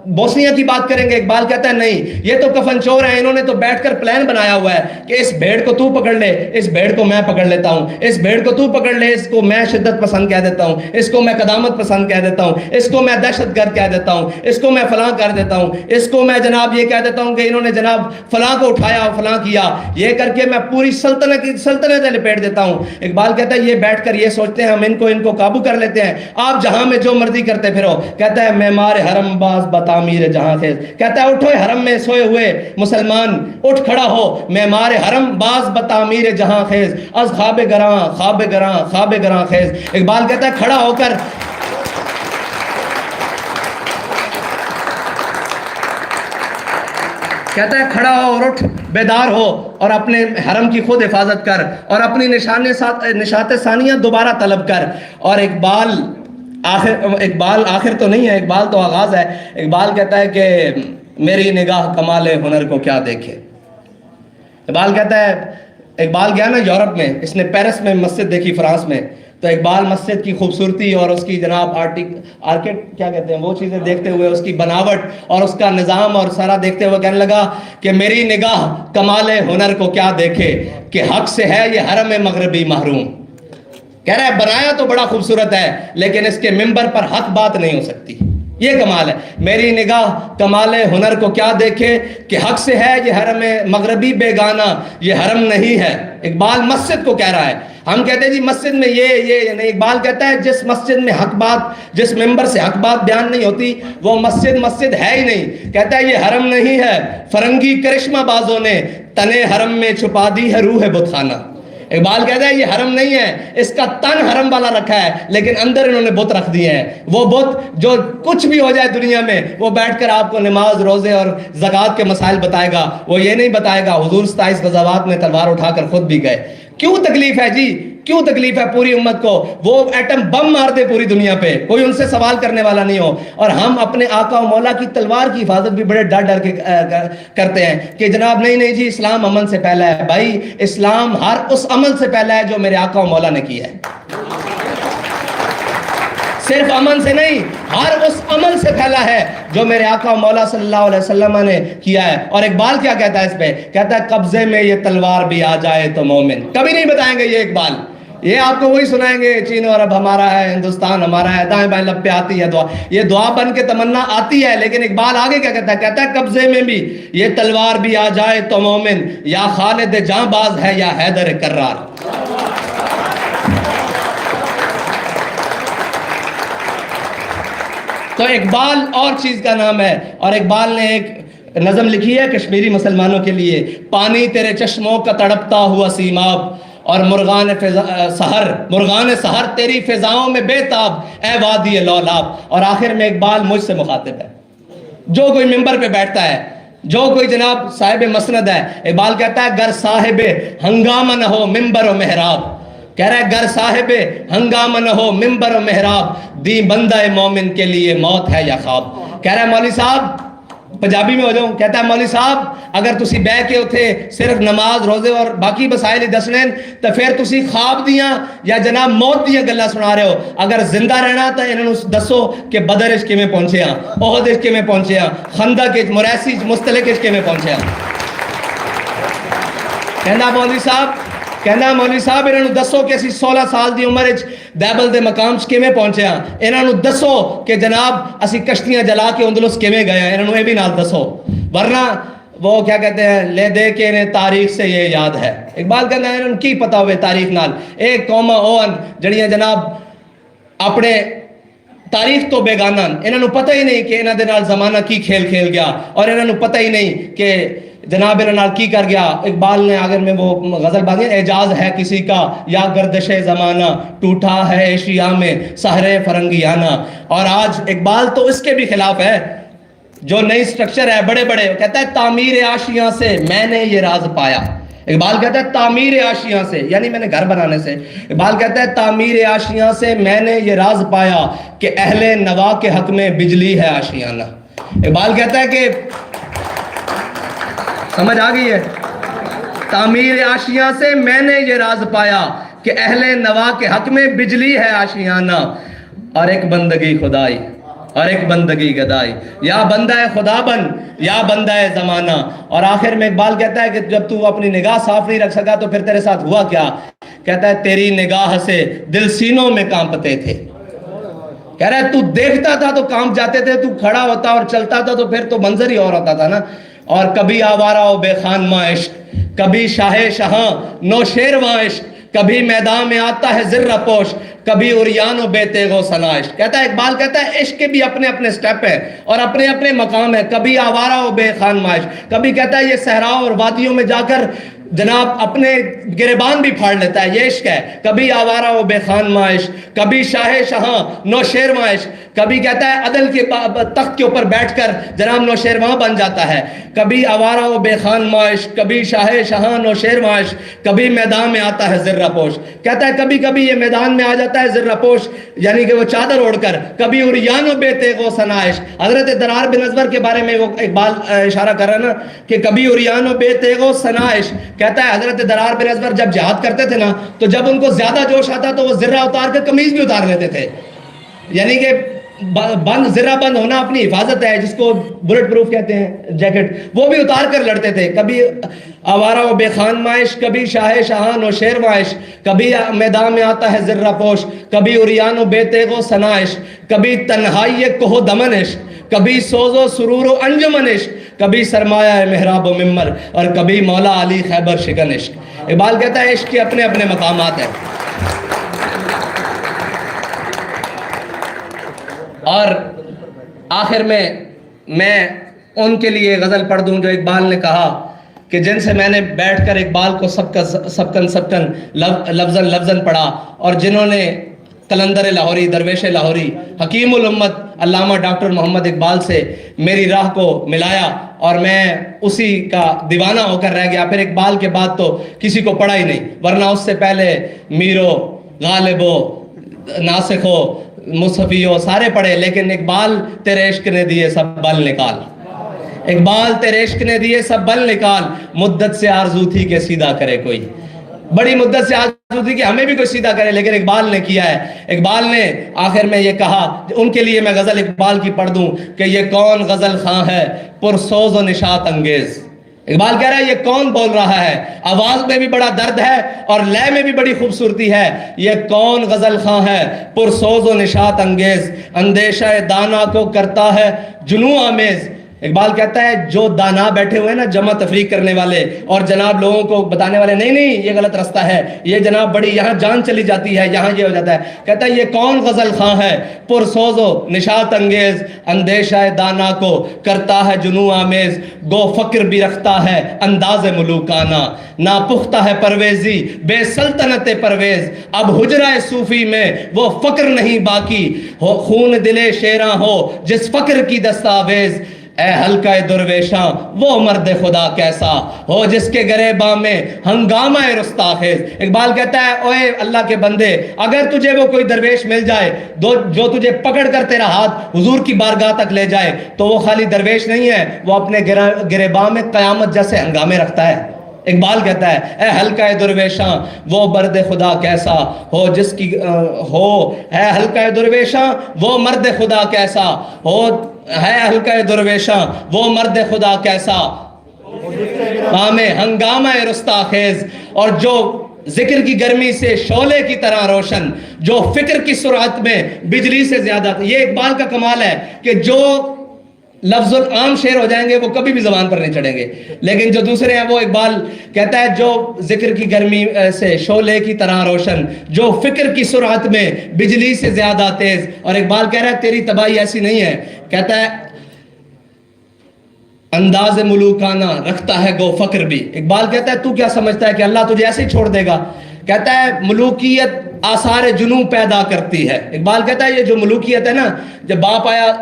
بوسنیا کی بات کریں گے. اقبال کہتا ہے نہیں, یہ تو کفن چور ہیں, انہوں نے تو بیٹھ کر پلان بنایا ہوا ہے کہ اس بھیڑ کو تو پکڑ لے, اس بھیڑ کو میں پکڑ لیتا ہوں, اس بھیڑ کو تو پکڑ لے, اس کو میں شدت پسند کہہ دیتا ہوں, اس کو میں قدامت پسند کہہ دیتا ہوں, اس کو میں دہشت گرد کہہ دیتا ہوں, اس کو میں فلاں کر دیتا ہوں, اس کو میں جناب یہ کہہ دیتا ہوں کہ انہوں نے جناب فلاں کو اٹھایا فلاں کیا, یہ کر کے میں پوری سلطنت لپیٹ دیتا ہوں. اقبال کہتا ہے یہ بیٹھ کر یہ سوچتے ہیں ہم ان کو قابو کر لیتے ہیں, آپ جہاں میں جو مرضی کرتے پھرو. کہتا ہے معمار حرم باز بتعمیر جہاں خیز. کہتا ہے اٹھو حرم میں سوئے ہوئے مسلمان, اٹھ کھڑا ہو معمار حرم باز بتعمیر جہاں خیز, از خواب گراں خواب گراں خواب گراں خیز. اقبال کہتا ہے کھڑا ہو کر کہتا ہے کھڑا ہو اور اٹھ, بیدار ہو اور اپنے حرم کی خود حفاظت کر اور اپنی نشات ثانیہ دوبارہ طلب کر. اور اقبال آخر تو نہیں ہے, اقبال تو آغاز ہے. اقبال کہتا ہے کہ میری نگاہ کمال ہنر کو کیا دیکھے. اقبال کہتا ہے, اقبال گیا نا یورپ میں, اس نے پیرس میں مسجد دیکھی فرانس میں, تو اقبال مسجد کی خوبصورتی اور اس کی جناب آرکٹ کیا کہتے ہیں وہ چیزیں دیکھتے ہوئے, اس کی بناوٹ اور اس کا نظام اور سارا دیکھتے ہوئے کہنے لگا کہ میری نگاہ کمال ہنر کو کیا دیکھے کہ حق سے ہے یہ حرم مغربی محروم. کہہ رہا ہے بنایا تو بڑا خوبصورت ہے لیکن اس کے ممبر پر حق بات نہیں ہو سکتی. یہ کمال ہے, میری نگاہ کمال ہنر کو کیا دیکھے کہ حق سے ہے یہ حرم مغربی بیگانہ, یہ حرم نہیں ہے. اقبال مسجد کو کہہ رہا ہے. ہم کہتے ہیں جی مسجد میں یہ نہیں. اقبال کہتا ہے جس مسجد میں حق بات, جس ممبر سے حق بات بیان نہیں ہوتی وہ مسجد ہے ہی نہیں. کہتا ہے یہ حرم نہیں ہے, فرنگی کرشمہ بازوں نے تنے حرم میں چھپا دی ہے روح بت خانہ. اقبال کہتا ہے یہ حرم نہیں ہے, اس کا تن حرم والا رکھا ہے لیکن اندر انہوں نے بت رکھ دیے ہیں. وہ بت جو کچھ بھی ہو جائے دنیا میں وہ بیٹھ کر آپ کو نماز روزے اور زکوٰۃ کے مسائل بتائے گا, وہ یہ نہیں بتائے گا حضور 27 غزوات میں تلوار اٹھا کر خود بھی گئے. کیوں تکلیف ہے جی, کیوں تکلیف ہے پوری امت کو؟ وہ ایٹم بم مار دے پوری دنیا پہ, کوئی ان سے سوال کرنے والا نہیں ہو, اور ہم اپنے آقا و مولا کی تلوار کی حفاظت بھی بڑے ڈر کے کرتے ہیں کہ جناب نہیں جی اسلام امن سے پہلا ہے. بھائی اسلام ہر اس عمل سے پہلا ہے جو میرے آقا و مولا نے کیا ہے, صرف امن سے نہیں, ہر اس عمل سے پھیلا ہے جو میرے آقا و مولا صلی اللہ علیہ وسلم نے کیا ہے. اور اقبال کیا کہتا ہے اس پہ؟ کہتا ہے قبضے میں یہ تلوار بھی آ جائے تو مومن. کبھی نہیں بتائیں گے یہ اقبال, یہ آپ کو وہی سنائیں گے چین اور اب ہمارا ہے, ہندوستان ہمارا ہے, دائیں بائیں لب پہ آتی ہے دعا, یہ دعا بن کے تمنا آتی ہے. لیکن اقبال آگے کیا کہتا ہے؟ کہتا ہے قبضے میں بھی یہ تلوار بھی آ جائے تو مومن, یا خالد جاں باز ہے یا حیدر کرار. تو اقبال اور چیز کا نام ہے. اور اقبال نے ایک نظم لکھی ہے کشمیری مسلمانوں کے لیے, پانی تیرے چشموں کا تڑپتا ہوا سیماب, اور مرغان سحر تیری فضاؤں میں بے تاب اے وادی لولاب. اور آخر میں اقبال مجھ سے مخاطب ہے, جو کوئی ممبر پہ بیٹھتا ہے, جو کوئی جناب صاحب مسند ہے. اقبال کہتا ہے گر صاحب ہنگامہ نہ ہو ممبر و محراب. کہہ رہا ہے گر صاحب ہنگامہ نہ ہو ممبر و محراب, دی بندہ مومن کے لیے موت ہے یا خواب. کہہ رہا ہے مولوی صاحب, پنجابی میں ہو جاؤں, کہتا ہے مولوی صاحب اگر تسی بہ کے اتھے صرف نماز روزے اور باقی مسائل ہی دسنے تو پھر تسی خواب دیاں یا جناب موت دیاں گلاں سنا رہے ہو. اگر زندہ رہنا تو انہوں دسو کہ بدر عشق میں پہنچے ہاں, احد عشق میں پہنچے ہاں, خندق عشق, مریسی مستلق عشق میں پہنچے ہاں. کہنا مولوی صاحب انہوں دسو کہ اسی 16 سال دی عمر دیبل دے مقام کیویں پہنچے ہاں. انہوں دسو کہ جناب اسی کشتیاں جلا کے اندلس کیویں گئے ہیں, انہوں یہ بھی نال دسو, ورنہ وہ کیا کہتے ہیں لے دے کے انہیں تاریخ سے یہ یاد ہے. اقبال کہنا ہے انہوں کی پتا ہوئے تاریخ نال, ایک قوم اوہن جڑیاں جناب اپنے تاریخ تو بیگانہ, انہوں پتہ ہی نہیں کہ انہوں دے نال زمانہ کی کھیل گیا, اور انہوں پتہ ہی نہیں کہ جناب انہوں کی کر گیا. اقبال نے اگر میں وہ غزل باندھی, اعجاز ہے کسی کا یا گردش زمانہ, ٹوٹا ہے ایشیا میں سحر فرنگیانہ. اور آج اقبال تو اس کے بھی خلاف ہے, جو نئی سٹرکچر ہے بڑے بڑے, کہتا ہے تعمیر آشیاں سے میں نے یہ راز پایا. اقبال کہتا ہے تعمیر آشیاں سے, یعنی میں نے گھر بنانے سے. اقبال کہتا ہے تعمیر آشیاں سے میں نے یہ راز پایا کہ اہل نوا کے حق میں بجلی ہے آشیانہ. اقبال کہتا ہے کہ سمجھ آ گئی ہے؟ تعمیر آشیاں سے میں نے یہ راز پایا کہ اہل نوا کے حق میں بجلی ہے آشیانہ، اور ایک بندگی خدائی اور ایک بندگی گدائی، یا بندہ خدا بن یا بندہ زمانہ۔ اور آخر میں اقبال کہتا ہے کہ جب تو اپنی نگاہ صاف نہیں رکھ سکا تو پھر تیرے ساتھ ہوا کیا؟ کہتا ہے تیری نگاہ سے دل سینوں میں کانپتے تھے۔ کہہ رہا ہے تو دیکھتا تھا تو کانپ جاتے تھے، تو کھڑا ہوتا اور چلتا تھا تو پھر تو منظر ہی اور ہوتا تھا نا۔ اور کبھی آوارہ و بے خانمہ عشق، کبھی شاہ شہاں نوشیرواں عشق، کبھی میدان میں آتا ہے زرہ پوش، کبھی عریان و بے تیغ و ثنا عشق۔ کہتا ہے اقبال کہتا ہے عشق کے بھی اپنے اپنے سٹیپ ہیں اور اپنے اپنے مقام ہے، کبھی آوارہ و بے خانمہ عشق، کبھی کہتا ہے یہ صحراؤں اور وادیوں میں جا کر جناب اپنے گریبان بھی پھاڑ لیتا ہے، یہ عشق ہے۔ کبھی آوارہ و بے خانمہ عشق، کبھی شاہ شہاں نوشیرواں عشق، کبھی کہتا ہے عدل کے تخت کے اوپر بیٹھ کر جناب نوشیرواں بن جاتا ہے۔ کبھی آوارہ و بے خانمہ عشق، کبھی شاہ شہاں نوشیرواں عشق، کبھی میدان میں آتا ہے زرہ پوش۔ کہتا ہے کبھی کبھی یہ میدان میں آ جاتا ہے زرہ پوش، یعنی کہ وہ چادر اوڑھ کر، کبھی عریان و بے تیغ و ثنا عشق۔ حضرت درار بن ازور کے بارے میں وہ اقبال اشارہ کر رہا ہے نا کہ کبھی عریان و بے تیغ و ثنا عشق۔ کہتا ہے حضرت درار بن ازور جب جہاد کرتے تھے نا تو جب ان کو زیادہ جوش آتا تو وہ زرہ اتار کر قمیض بھی اتار لیتے تھے، یعنی کہ زرہ بند ہونا اپنی حفاظت ہے، جس کو بلٹ پروف کہتے ہیں جیکٹ، وہ بھی اتار کر لڑتے تھے۔ کبھی آوارہ و بے خانمہ عشق، کبھی شاہ شہاں نوشیرواں عشق، کبھی میدان میں آتا ہے زرہ پوش، کبھی عریان و بے تیغ و ثنا عشق، کبھی تنہائی کوہ دمن عشق، کبھی سوز و سرور و انجمن عشق، کبھی سرمایہ محراب و ممبر، اور کبھی مولا علی خیبر شکن عشق۔ اقبال کہتا ہے عشق کے اپنے اپنے مقامات ہیں۔ اور آخر میں ان کے لیے غزل پڑھ دوں جو اقبال نے کہا کہ جن سے میں نے بیٹھ کر اقبال کو سبکن لفظاً لفظاً پڑھا، اور جنہوں نے قلندر لاہوری، درویش لاہوری، حکیم الامت علامہ ڈاکٹر محمد اقبال سے میری راہ کو ملایا، اور میں اسی کا دیوانہ ہو کر رہ گیا۔ پھر اقبال کے بعد تو کسی کو پڑھا ہی نہیں، ورنہ اس سے پہلے میرو، غالبو، ناسخو، مصحفیو سارے پڑھے، لیکن اقبال تیرے عشق نے دیے سب بل نکال، اقبال تیرے عشق نے دیے سب بل نکال، مدت سے آرزو تھی کہ سیدھا کرے کوئی، بڑی مدت سے آرزو تھی کہ ہمیں بھی کوئی سیدھا کرے، لیکن اقبال نے کیا ہے۔ اقبال نے آخر میں یہ کہا، ان کے لیے میں غزل اقبال کی پڑھ دوں کہ یہ کون غزل خواں ہے پرسوز و نشاط انگیز۔ اقبال کہہ رہا ہے یہ کون بول رہا ہے، آواز میں بھی بڑا درد ہے اور لے میں بھی بڑی خوبصورتی ہے، یہ کون غزل خواں ہے پرسوز و نشاط انگیز، اندیشہ دانا کو کرتا ہے جنوں آمیز۔ اقبال کہتا ہے جو دانا بیٹھے ہوئے ہیں نا، جمع تفریق کرنے والے اور جناب لوگوں کو بتانے والے، نہیں نہیں یہ غلط راستہ ہے، یہ جناب بڑی یہاں جان چلی جاتی ہے، یہاں یہ ہو جاتا ہے، کہتا ہے یہ کون غزل خواں ہے پرسوز و نشاط انگیز، اندیشہ دانا کو کرتا ہے جنوں آمیز، گو فکر بھی رکھتا ہے انداز ملوکانہ، ناپختہ ہے پرویزی بے سلطنت پرویز، اب حجرہ صوفی میں وہ فکر نہیں باقی، ہو خون دل شیراں ہو جس فکر کی دستاویز، اے حلقہ درویشاں وہ مرد خدا کیسا ہو جس کے گریباں میں ہنگامہ رستاخیز۔ اقبال کہتا ہے اوے اللہ کے بندے، اگر تجھے وہ کوئی درویش مل جائے جو تجھے پکڑ کر تیرا ہاتھ حضور کی بارگاہ تک لے جائے تو وہ خالی درویش نہیں ہے، وہ اپنے گریباں میں قیامت جیسے ہنگامے رکھتا ہے۔ اقبال کہتا ہے اے حلقہ درویشاں وہ مرد خدا کیسا ہو جس کی اے حلقہ درویشاں وہ مرد خدا کیسا ہو، ہے حلقہ درویشاں وہ مرد خدا کیسا ہنگامہ رستاخیز، اور جو ذکر کی گرمی سے شعلے کی طرح روشن، جو فکر کی سرعت میں بجلی سے زیادہ۔ یہ اقبال کا کمال ہے کہ جو لفظ عام شعر ہو جائیں گے وہ کبھی بھی زبان پر نہیں چڑھیں گے، لیکن جو دوسرے ہیں وہ اقبال کہتا ہے جو ذکر کی گرمی سے شعلے کی طرح روشن، جو فکر کی سرعت میں بجلی سے زیادہ تیز۔ اور اقبال کہہ رہا ہے تیری تباہی ایسی نہیں ہے، کہتا ہے انداز ملوکانہ رکھتا ہے گو فکر بھی۔ اقبال کہتا ہے تو کیا سمجھتا ہے کہ اللہ تجھے ایسے ہی چھوڑ دے گا؟ کہتا ہے ملوکیت آثار جنوں پیدا کرتی ہے۔ اقبال کہتا ہے یہ جو ملوکیت ہے نا، جب باپ آیا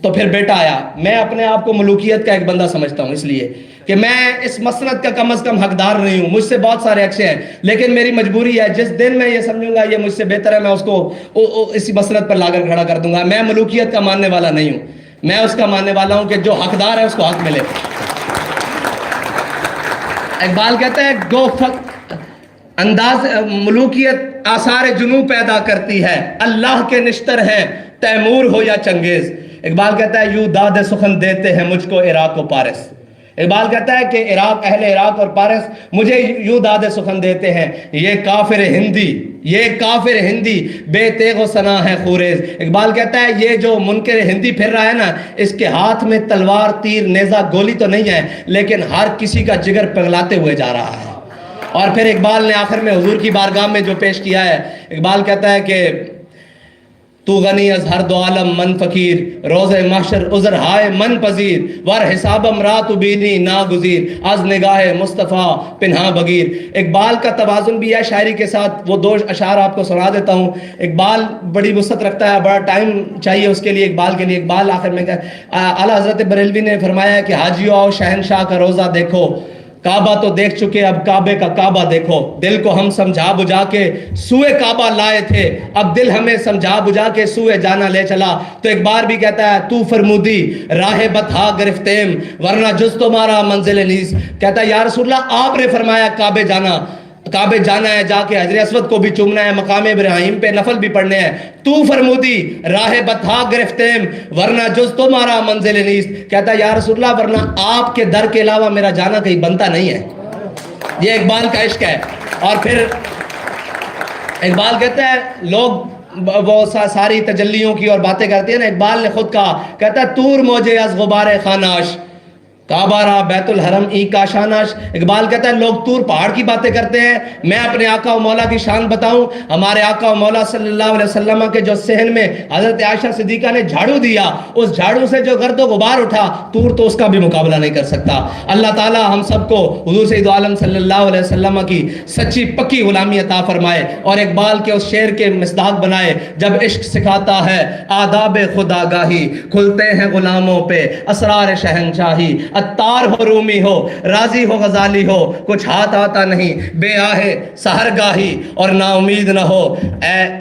تو پھر بیٹا آیا، میں اپنے آپ کو ملوکیت کا ایک بندہ سمجھتا ہوں، اس لیے کہ میں اس مسند کا کم از کم حقدار نہیں ہوں، مجھ سے بہت سارے اچھے ہیں، لیکن میری مجبوری ہے جس دن میں یہ سمجھوں گا یہ مجھ سے بہتر ہے میں اس کو اسی مسند پر لا کر کھڑا کر دوں گا۔ میں ملوکیت کا ماننے والا نہیں ہوں، میں اس کا ماننے والا ہوں کہ جو حقدار ہے اس کو حق ملے۔ اقبال کہتا ہے گو انداز ملوکیت آثار جنوب پیدا کرتی ہے، اللہ کے نشتر ہے تیمور ہو یا چنگیز۔ اقبال کہتا ہے یوں داد سخن دیتے ہیں مجھ کو عراق و پارس۔ اقبال کہتا ہے کہ اہل عراق اور پارس مجھے یوں داد سخن دیتے ہیں، یہ کافر ہندی بے تیغ و ثنا ہے خوریز۔ اقبال کہتا ہے یہ جو منکر ہندی پھر رہا ہے نا، اس کے ہاتھ میں تلوار تیر نیزہ گولی تو نہیں ہے، لیکن ہر کسی کا جگر پگلاتے ہوئے جا رہا ہے۔ اور پھر اقبال نے آخر میں حضور کی بارگاہ میں جو پیش کیا ہے، اقبال کہتا ہے کہ تو غنی از ہر دو عالم من فقیر، روز محشر عذر ہائے من پذیر، ور حسابم رات بینی ناگزیر، از نگاہ مصطفیٰ پنہا بگیر۔ اقبال کا توازن بھی ہے شاعری کے ساتھ، وہ دو اشعار آپ کو سنا دیتا ہوں۔ اقبال بڑی وسعت رکھتا ہے، بڑا ٹائم چاہیے اس کے لیے اقبال کے لیے۔ اقبال آخر میں اعلیٰ حضرت بریلوی نے فرمایا ہے کہ حاجیو آؤ شہنشاہ کا روزہ دیکھو، کعبہ تو دیکھ چکے اب کعبے کا کعبہ دیکھو، دل کو ہم سمجھا بجھا کے سوئے کعبہ لائے تھے، اب دل ہمیں سمجھا بجھا کے سوئے جانا لے چلا۔ تو ایک بار بھی کہتا ہے تو فرمودی راہ بتہا گرفتیم ورنہ جز تمہارا منزل نیز۔ کہتا ہے یا رسول اللہ آپ نے فرمایا کعبے جانا ہے، جا کے حجر اسود کو بھی چومنا ہے، مقام ابراہیم پہ نفل بھی پڑھنے ہیں، تو فرمودی راہ بتہا گرفتیم ورنہ جز تمہارا منزل نیز۔ کہتا ہے یا رسول اللہ ورنہ آپ کے در کے علاوہ میرا جانا کہیں بنتا نہیں ہے۔ یہ اقبال کا عشق ہے۔ اور پھر اقبال کہتا ہے لوگ وہ ساری تجلیوں کی اور باتیں کرتے ہیں نا، اقبال نے خود کہا، کہتا ہے تور موجے از غبار خاناش کعبہ را بیت الحرم ای کاشاناش۔ اقبال کہتا ہے لوگ طور پہاڑ کی باتیں کرتے ہیں، میں اپنے آقا و مولا کی شان بتاؤں۔ ہمارے آقا و مولا صلی اللہ علیہ وسلم کے جو صحن میں حضرت عائشہ صدیقہ نے جھاڑو دیا، اس جھاڑو سے جو گرد و غبار اٹھا، طور تو اس کا بھی مقابلہ نہیں کر سکتا۔ اللہ تعالی ہم سب کو حضور سید عالم صلی اللہ علیہ وسلم کی سچی پکی غلامی عطا فرمائے، اور اقبال کے اس شعر کے مصداق بنائے، جب عشق سکھاتا ہے آداب خدا گاہی، کھلتے ہیں غلاموں پہ اسرار شہنشاہی۔ اتار ہو رومی ہو راضی ہو غزالی ہو، کچھ ہاتھ آتا نہیں بے آہے سحر گاہی، اور نا امید نہ ہو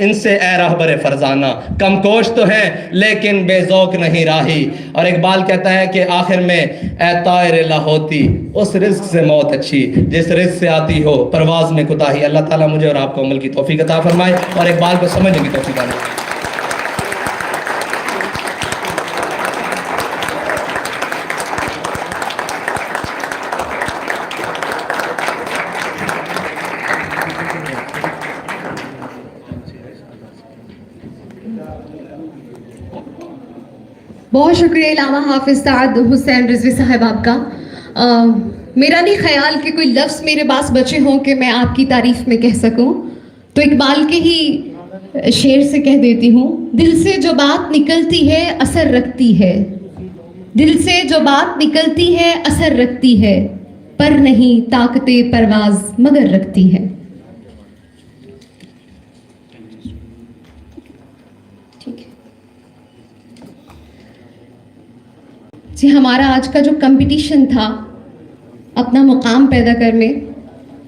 ان سے اے رہبر فرزانہ، کم کوش تو ہیں لیکن بے ذوق نہیں راہی۔ اور اقبال کہتا ہے کہ آخر میں اے طائر لاہوتی اس رزق سے موت اچھی جس رزق سے آتی ہو پرواز میں کوتاہی۔ اللہ تعالیٰ مجھے اور آپ کو عمل کی توفیق عطا فرمائے اور اقبال کو سمجھنے کی توفیق عطا فرمائے۔ بہت شکریہ علامہ حافظ سعد حسین رضوی صاحب آپ کا۔ میرا نہیں خیال کہ کوئی لفظ میرے پاس بچے ہوں کہ میں آپ کی تعریف میں کہہ سکوں، تو اقبال کے ہی شعر سے کہہ دیتی ہوں۔ دل سے جو بات نکلتی ہے اثر رکھتی ہے، دل سے جو بات نکلتی ہے اثر رکھتی ہے، پر نہیں طاقت پرواز مگر رکھتی ہے۔ جی ہمارا آج کا جو کمپٹیشن تھا اپنا مقام پیدا کرنے،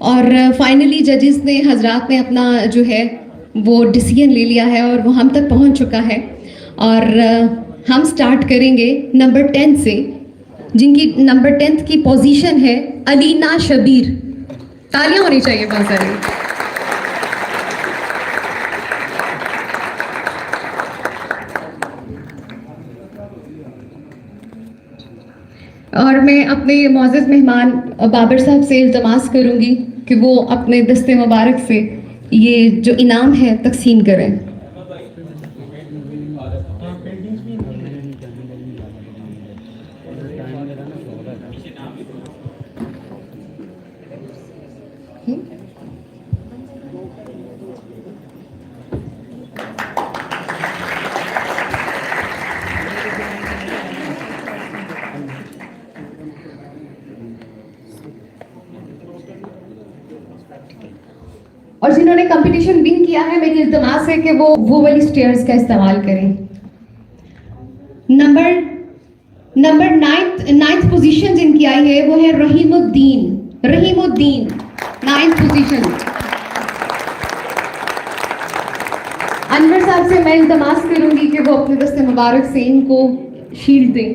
اور فائنلی ججز نے حضرات نے اپنا جو ہے وہ ڈیسیژن لے لیا ہے اور وہ ہم تک پہنچ چکا ہے، اور ہم سٹارٹ کریں گے نمبر 10 سے، جن کی نمبر 10 کی پوزیشن ہے علینا شبیر۔ تالیاں ہونی چاہیے بہت ساری۔ اور میں اپنے معزز مہمان بابر صاحب سے التماس کروں گی کہ وہ اپنے دست مبارک سے یہ جو انعام ہے تقسیم کریں۔ اور جنہوں نے کمپٹیشن ون کیا ہے میری التماس ہے کہ وہ والی سٹیئرز کا استعمال کریں۔ نمبر 9 پوزیشن جن کی آئی ہے وہ ہے رحیم الدین 9 پوزیشن۔ انور صاحب سے میں التماس کروں گی کہ وہ اپنے دست مبارک سے ان کو شیلڈ دیں۔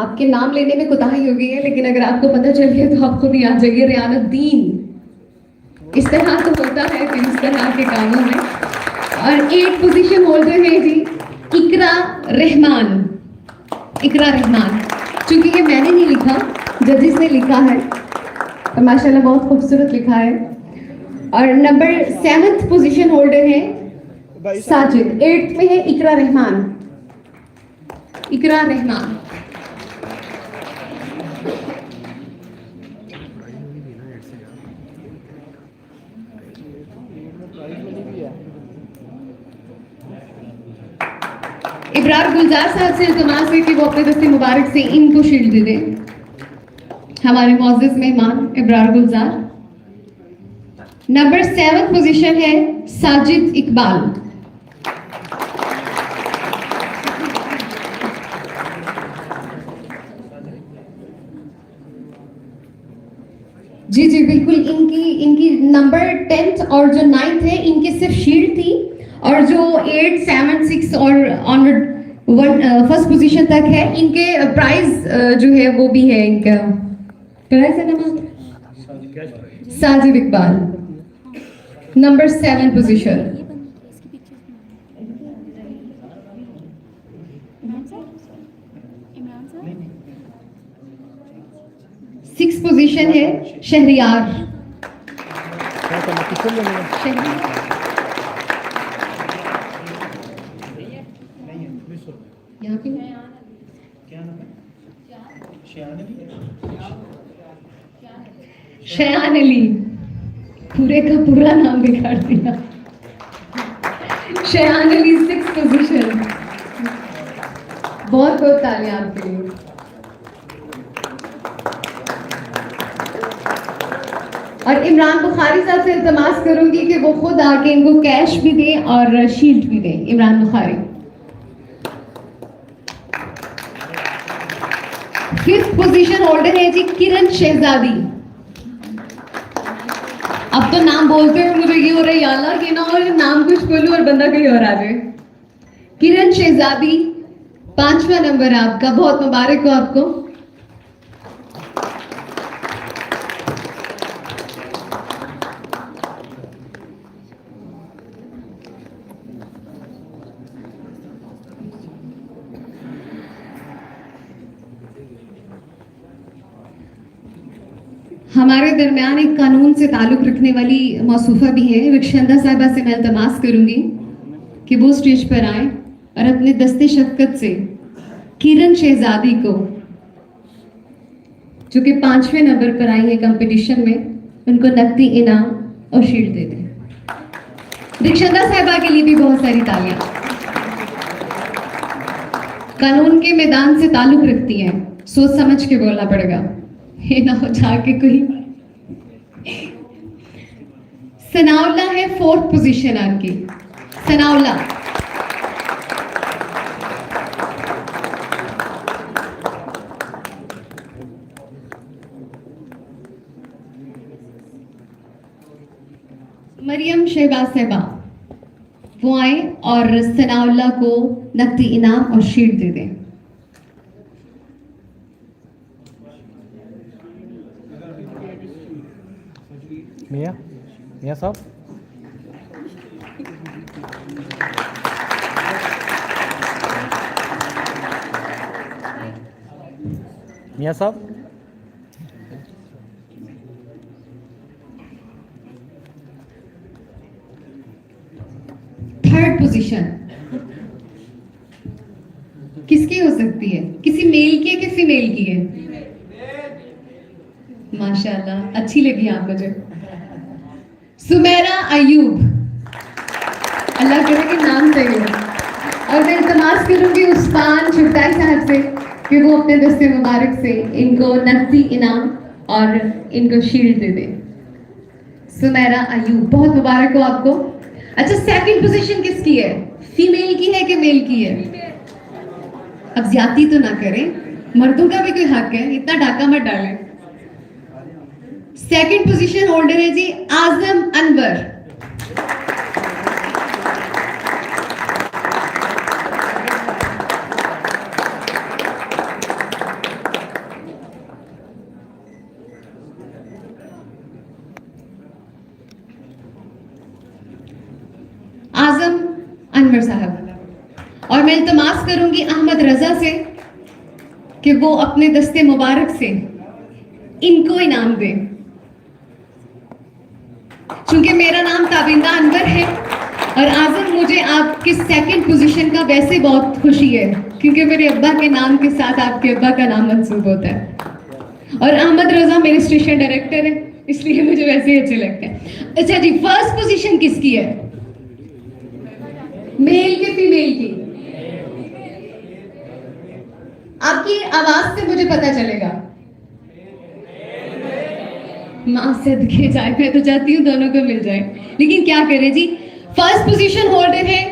آپ کے نام لینے میں کوتاہی ہو گئی ہے، لیکن اگر آپ کو پتہ چل گیا تو آپ خود ہی آ جائیے. ریان الدین. اس طرح تو ہوتا ہے کہ اس طرح کے کاموں میں. اور 8 پوزیشن ہولڈر ہیں جی اقرا رحمان. اقرا رحمان. چونکہ یہ میں نے نہیں لکھا، ججز نے لکھا ہے اور ماشاءاللہ بہت خوبصورت لکھا ہے. اور نمبر 7 پوزیشن ہولڈر ہے ساجد. 8 میں ہے اقرا رحمان. اقرا رحمان. ابرار گلزار صاحب سے التماس ہے کہ وہ اپنے دست مبارک سے ان کو شیلڈ دے دیں. ہمارے معزز مہمان ابرار گلزار. نمبر 7 پوزیشن ہے ساجد اقبال. جی جی بالکل. ان کی نمبر 10 اور جو 9 ہے ان کی صرف شیلڈ تھی، اور جو 8 7 6 اور آنورڈ فرسٹ پوزیشن تک ہے ان کے پرائز جو ہے وہ بھی ہے. ان کا پرائز ہے نا Sajid Iqbal number 7 position. Six position ہے شہریار. یہاں پہ شیان علی. پورے کا پورا نام بگاڑ دیا. شیان علی 6 پوزیشن. بہت بہت تالیاں آپ کے لیے. اور عمران بخاری صاحب سے التماس کروں گی کہ وہ خود آ کے ان کو کیش بھی دیں اور شیلڈ بھی دیں. عمران بخاری. 5th پوزیشن ہولڈر ہے جی کرن شہزادی. اب تو نام بولتے ہوئے مجھے یہ ہو رہا ہے یا اللہ کہ نہ اور نام کچھ بولوں اور بندہ کہیں اور آ جائے. کرن شہزادی 5واں نمبر آپ کا. بہت مبارک ہو آپ کو. ہمارے درمیان ایک قانون سے تعلق رکھنے والی موصوفہ بھی ہے. رخشندہ صاحبہ سے میں التماس کروں گی کہ وہ اسٹیج پر آئیں اور اپنے دست شفقت سے کرن شہزادی کو، جو کہ 5ویں نمبر پر آئی ہیں کمپٹیشن میں، ان کو نقدی انعام اور شیلڈ دے دیں. رخشندہ صاحبہ کے لیے بھی بہت ساری تالیاں. قانون کے میدان سے تعلق رکھتی ہیں، سوچ سمجھ کے بولنا پڑے گا، یہ نہ ہو جا کے کوئی. ثناءاللہ ہے 4th پوزیشن آپ کی. ثناءاللہ. مریم شہباز صاحبہ وہ آئیں اور ثناءاللہ کو نقدی انعام اور شیلڈ دے دیں. میاں صاحب. میاں صاحب. تھرڈ پوزیشن کس کی ہو سکتی ہے؟ کسی میل کی ہے کہ فیمیل کی ہے؟ ماشاءاللہ اچھی لگی آپ کو. جو سمیرہ ایوب. اللہ کرے کہ نام صحیح ہو. اور میں التماس کروں گی عثمان چھٹائی صاحب سے کہ وہ اپنے دست مبارک سے ان کو نقدی انعام اور ان کو شیلڈ دے دیں. سمیرہ ایوب بہت مبارک ہو آپ کو. اچھا 2nd پوزیشن کس کی ہے؟ فیمیل کی ہے کہ میل کی ہے؟ اب زیادتی تو نہ کریں، مردوں کا بھی کوئی حق ہے، اتنا ڈاکہ مت ڈالیں. 2nd پوزیشن ہولڈر ہے جی اعظم انور. میں التماس کروں گی احمد رضا سے کہ وہ اپنے دستے مبارک سے ان کو انعام دیں. چونکہ میرا نام تابندہ انور ہے اور اعظم مجھے آپ کی سیکنڈ پوزیشن کا ویسے بہت خوشی ہے کیونکہ میرے ابا کے نام کے ساتھ آپ کے ابا کا نام منسوب ہوتا ہے اور احمد رضا میرے اسٹیشن ڈائریکٹر ہیں اس لیے مجھے ویسے ہی اچھے لگتے ہیں. اچھا جی, فرسٹ پوزیشن کس کی ہے؟ میل کے فیمیل کی؟ آپ کی آواز سے مجھے پتا چلے گا. ماں صدقے جائے, میں تو چاہتی ہوں دونوں کو مل جائے لیکن کیا کرے جی. فرسٹ پوزیشن ہولڈر ہے,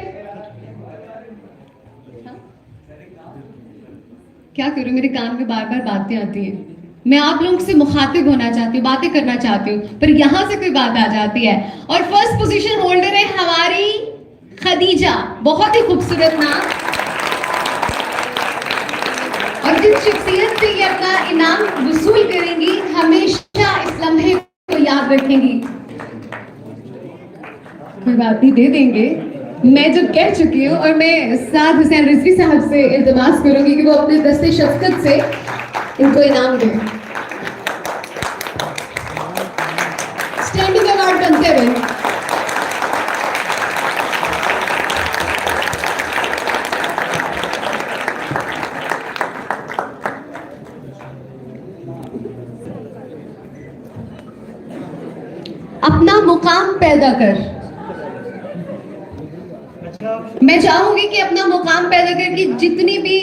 کیا کروں میرے کان میں بار بار باتیں آتی ہیں. میں آپ لوگوں سے مخاطب ہونا چاہتی ہوں, باتیں کرنا چاہتی ہوں, پر یہاں سے کوئی بات آ جاتی ہے. اور فرسٹ پوزیشن ہولڈر ہے ہماری خدیجہ, بہت ہی خوبصورت نام, اور جس شخصیت سے یہ اپنا انعام وصول کریں گی ہمیشہ اس لمحے کو یاد رکھیں گی. کوئی بات نہیں, دے دیں گے. میں جب کہہ چکی ہوں اور میں سعد حسین رضوی صاحب سے التماس کروں گی کہ وہ اپنے دستے شفقت سے ان کو انعام دیں. اسٹینڈنگ ایوارڈ بنتے ہوئے اپنا مقام پیدا کر. میں چاہوں گی کہ اپنا مقام پیدا کر کے جتنی بھی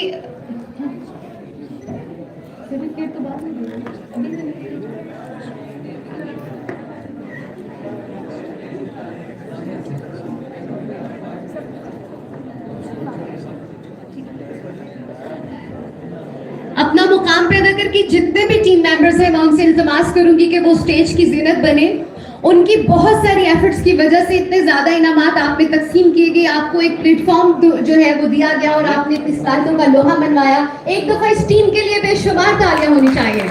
اپنا مقام پیدا کر کے جتنے بھی ٹیم ممبرز ہیں میں ان سے التماس کروں گی کہ وہ اسٹیج کی زینت بنے. ان کی بہت ساری ایفرٹس کی وجہ سے اتنے زیادہ انعامات آپ میں تقسیم کیے گئے, آپ کو ایک پلیٹ فارم جو ہے وہ دیا گیا اور آپ نے اس باتوں کا لوہا منوایا. ایک دفعہ اس ٹیم کے لیے بے شمار تالیاں ہونی چاہیے.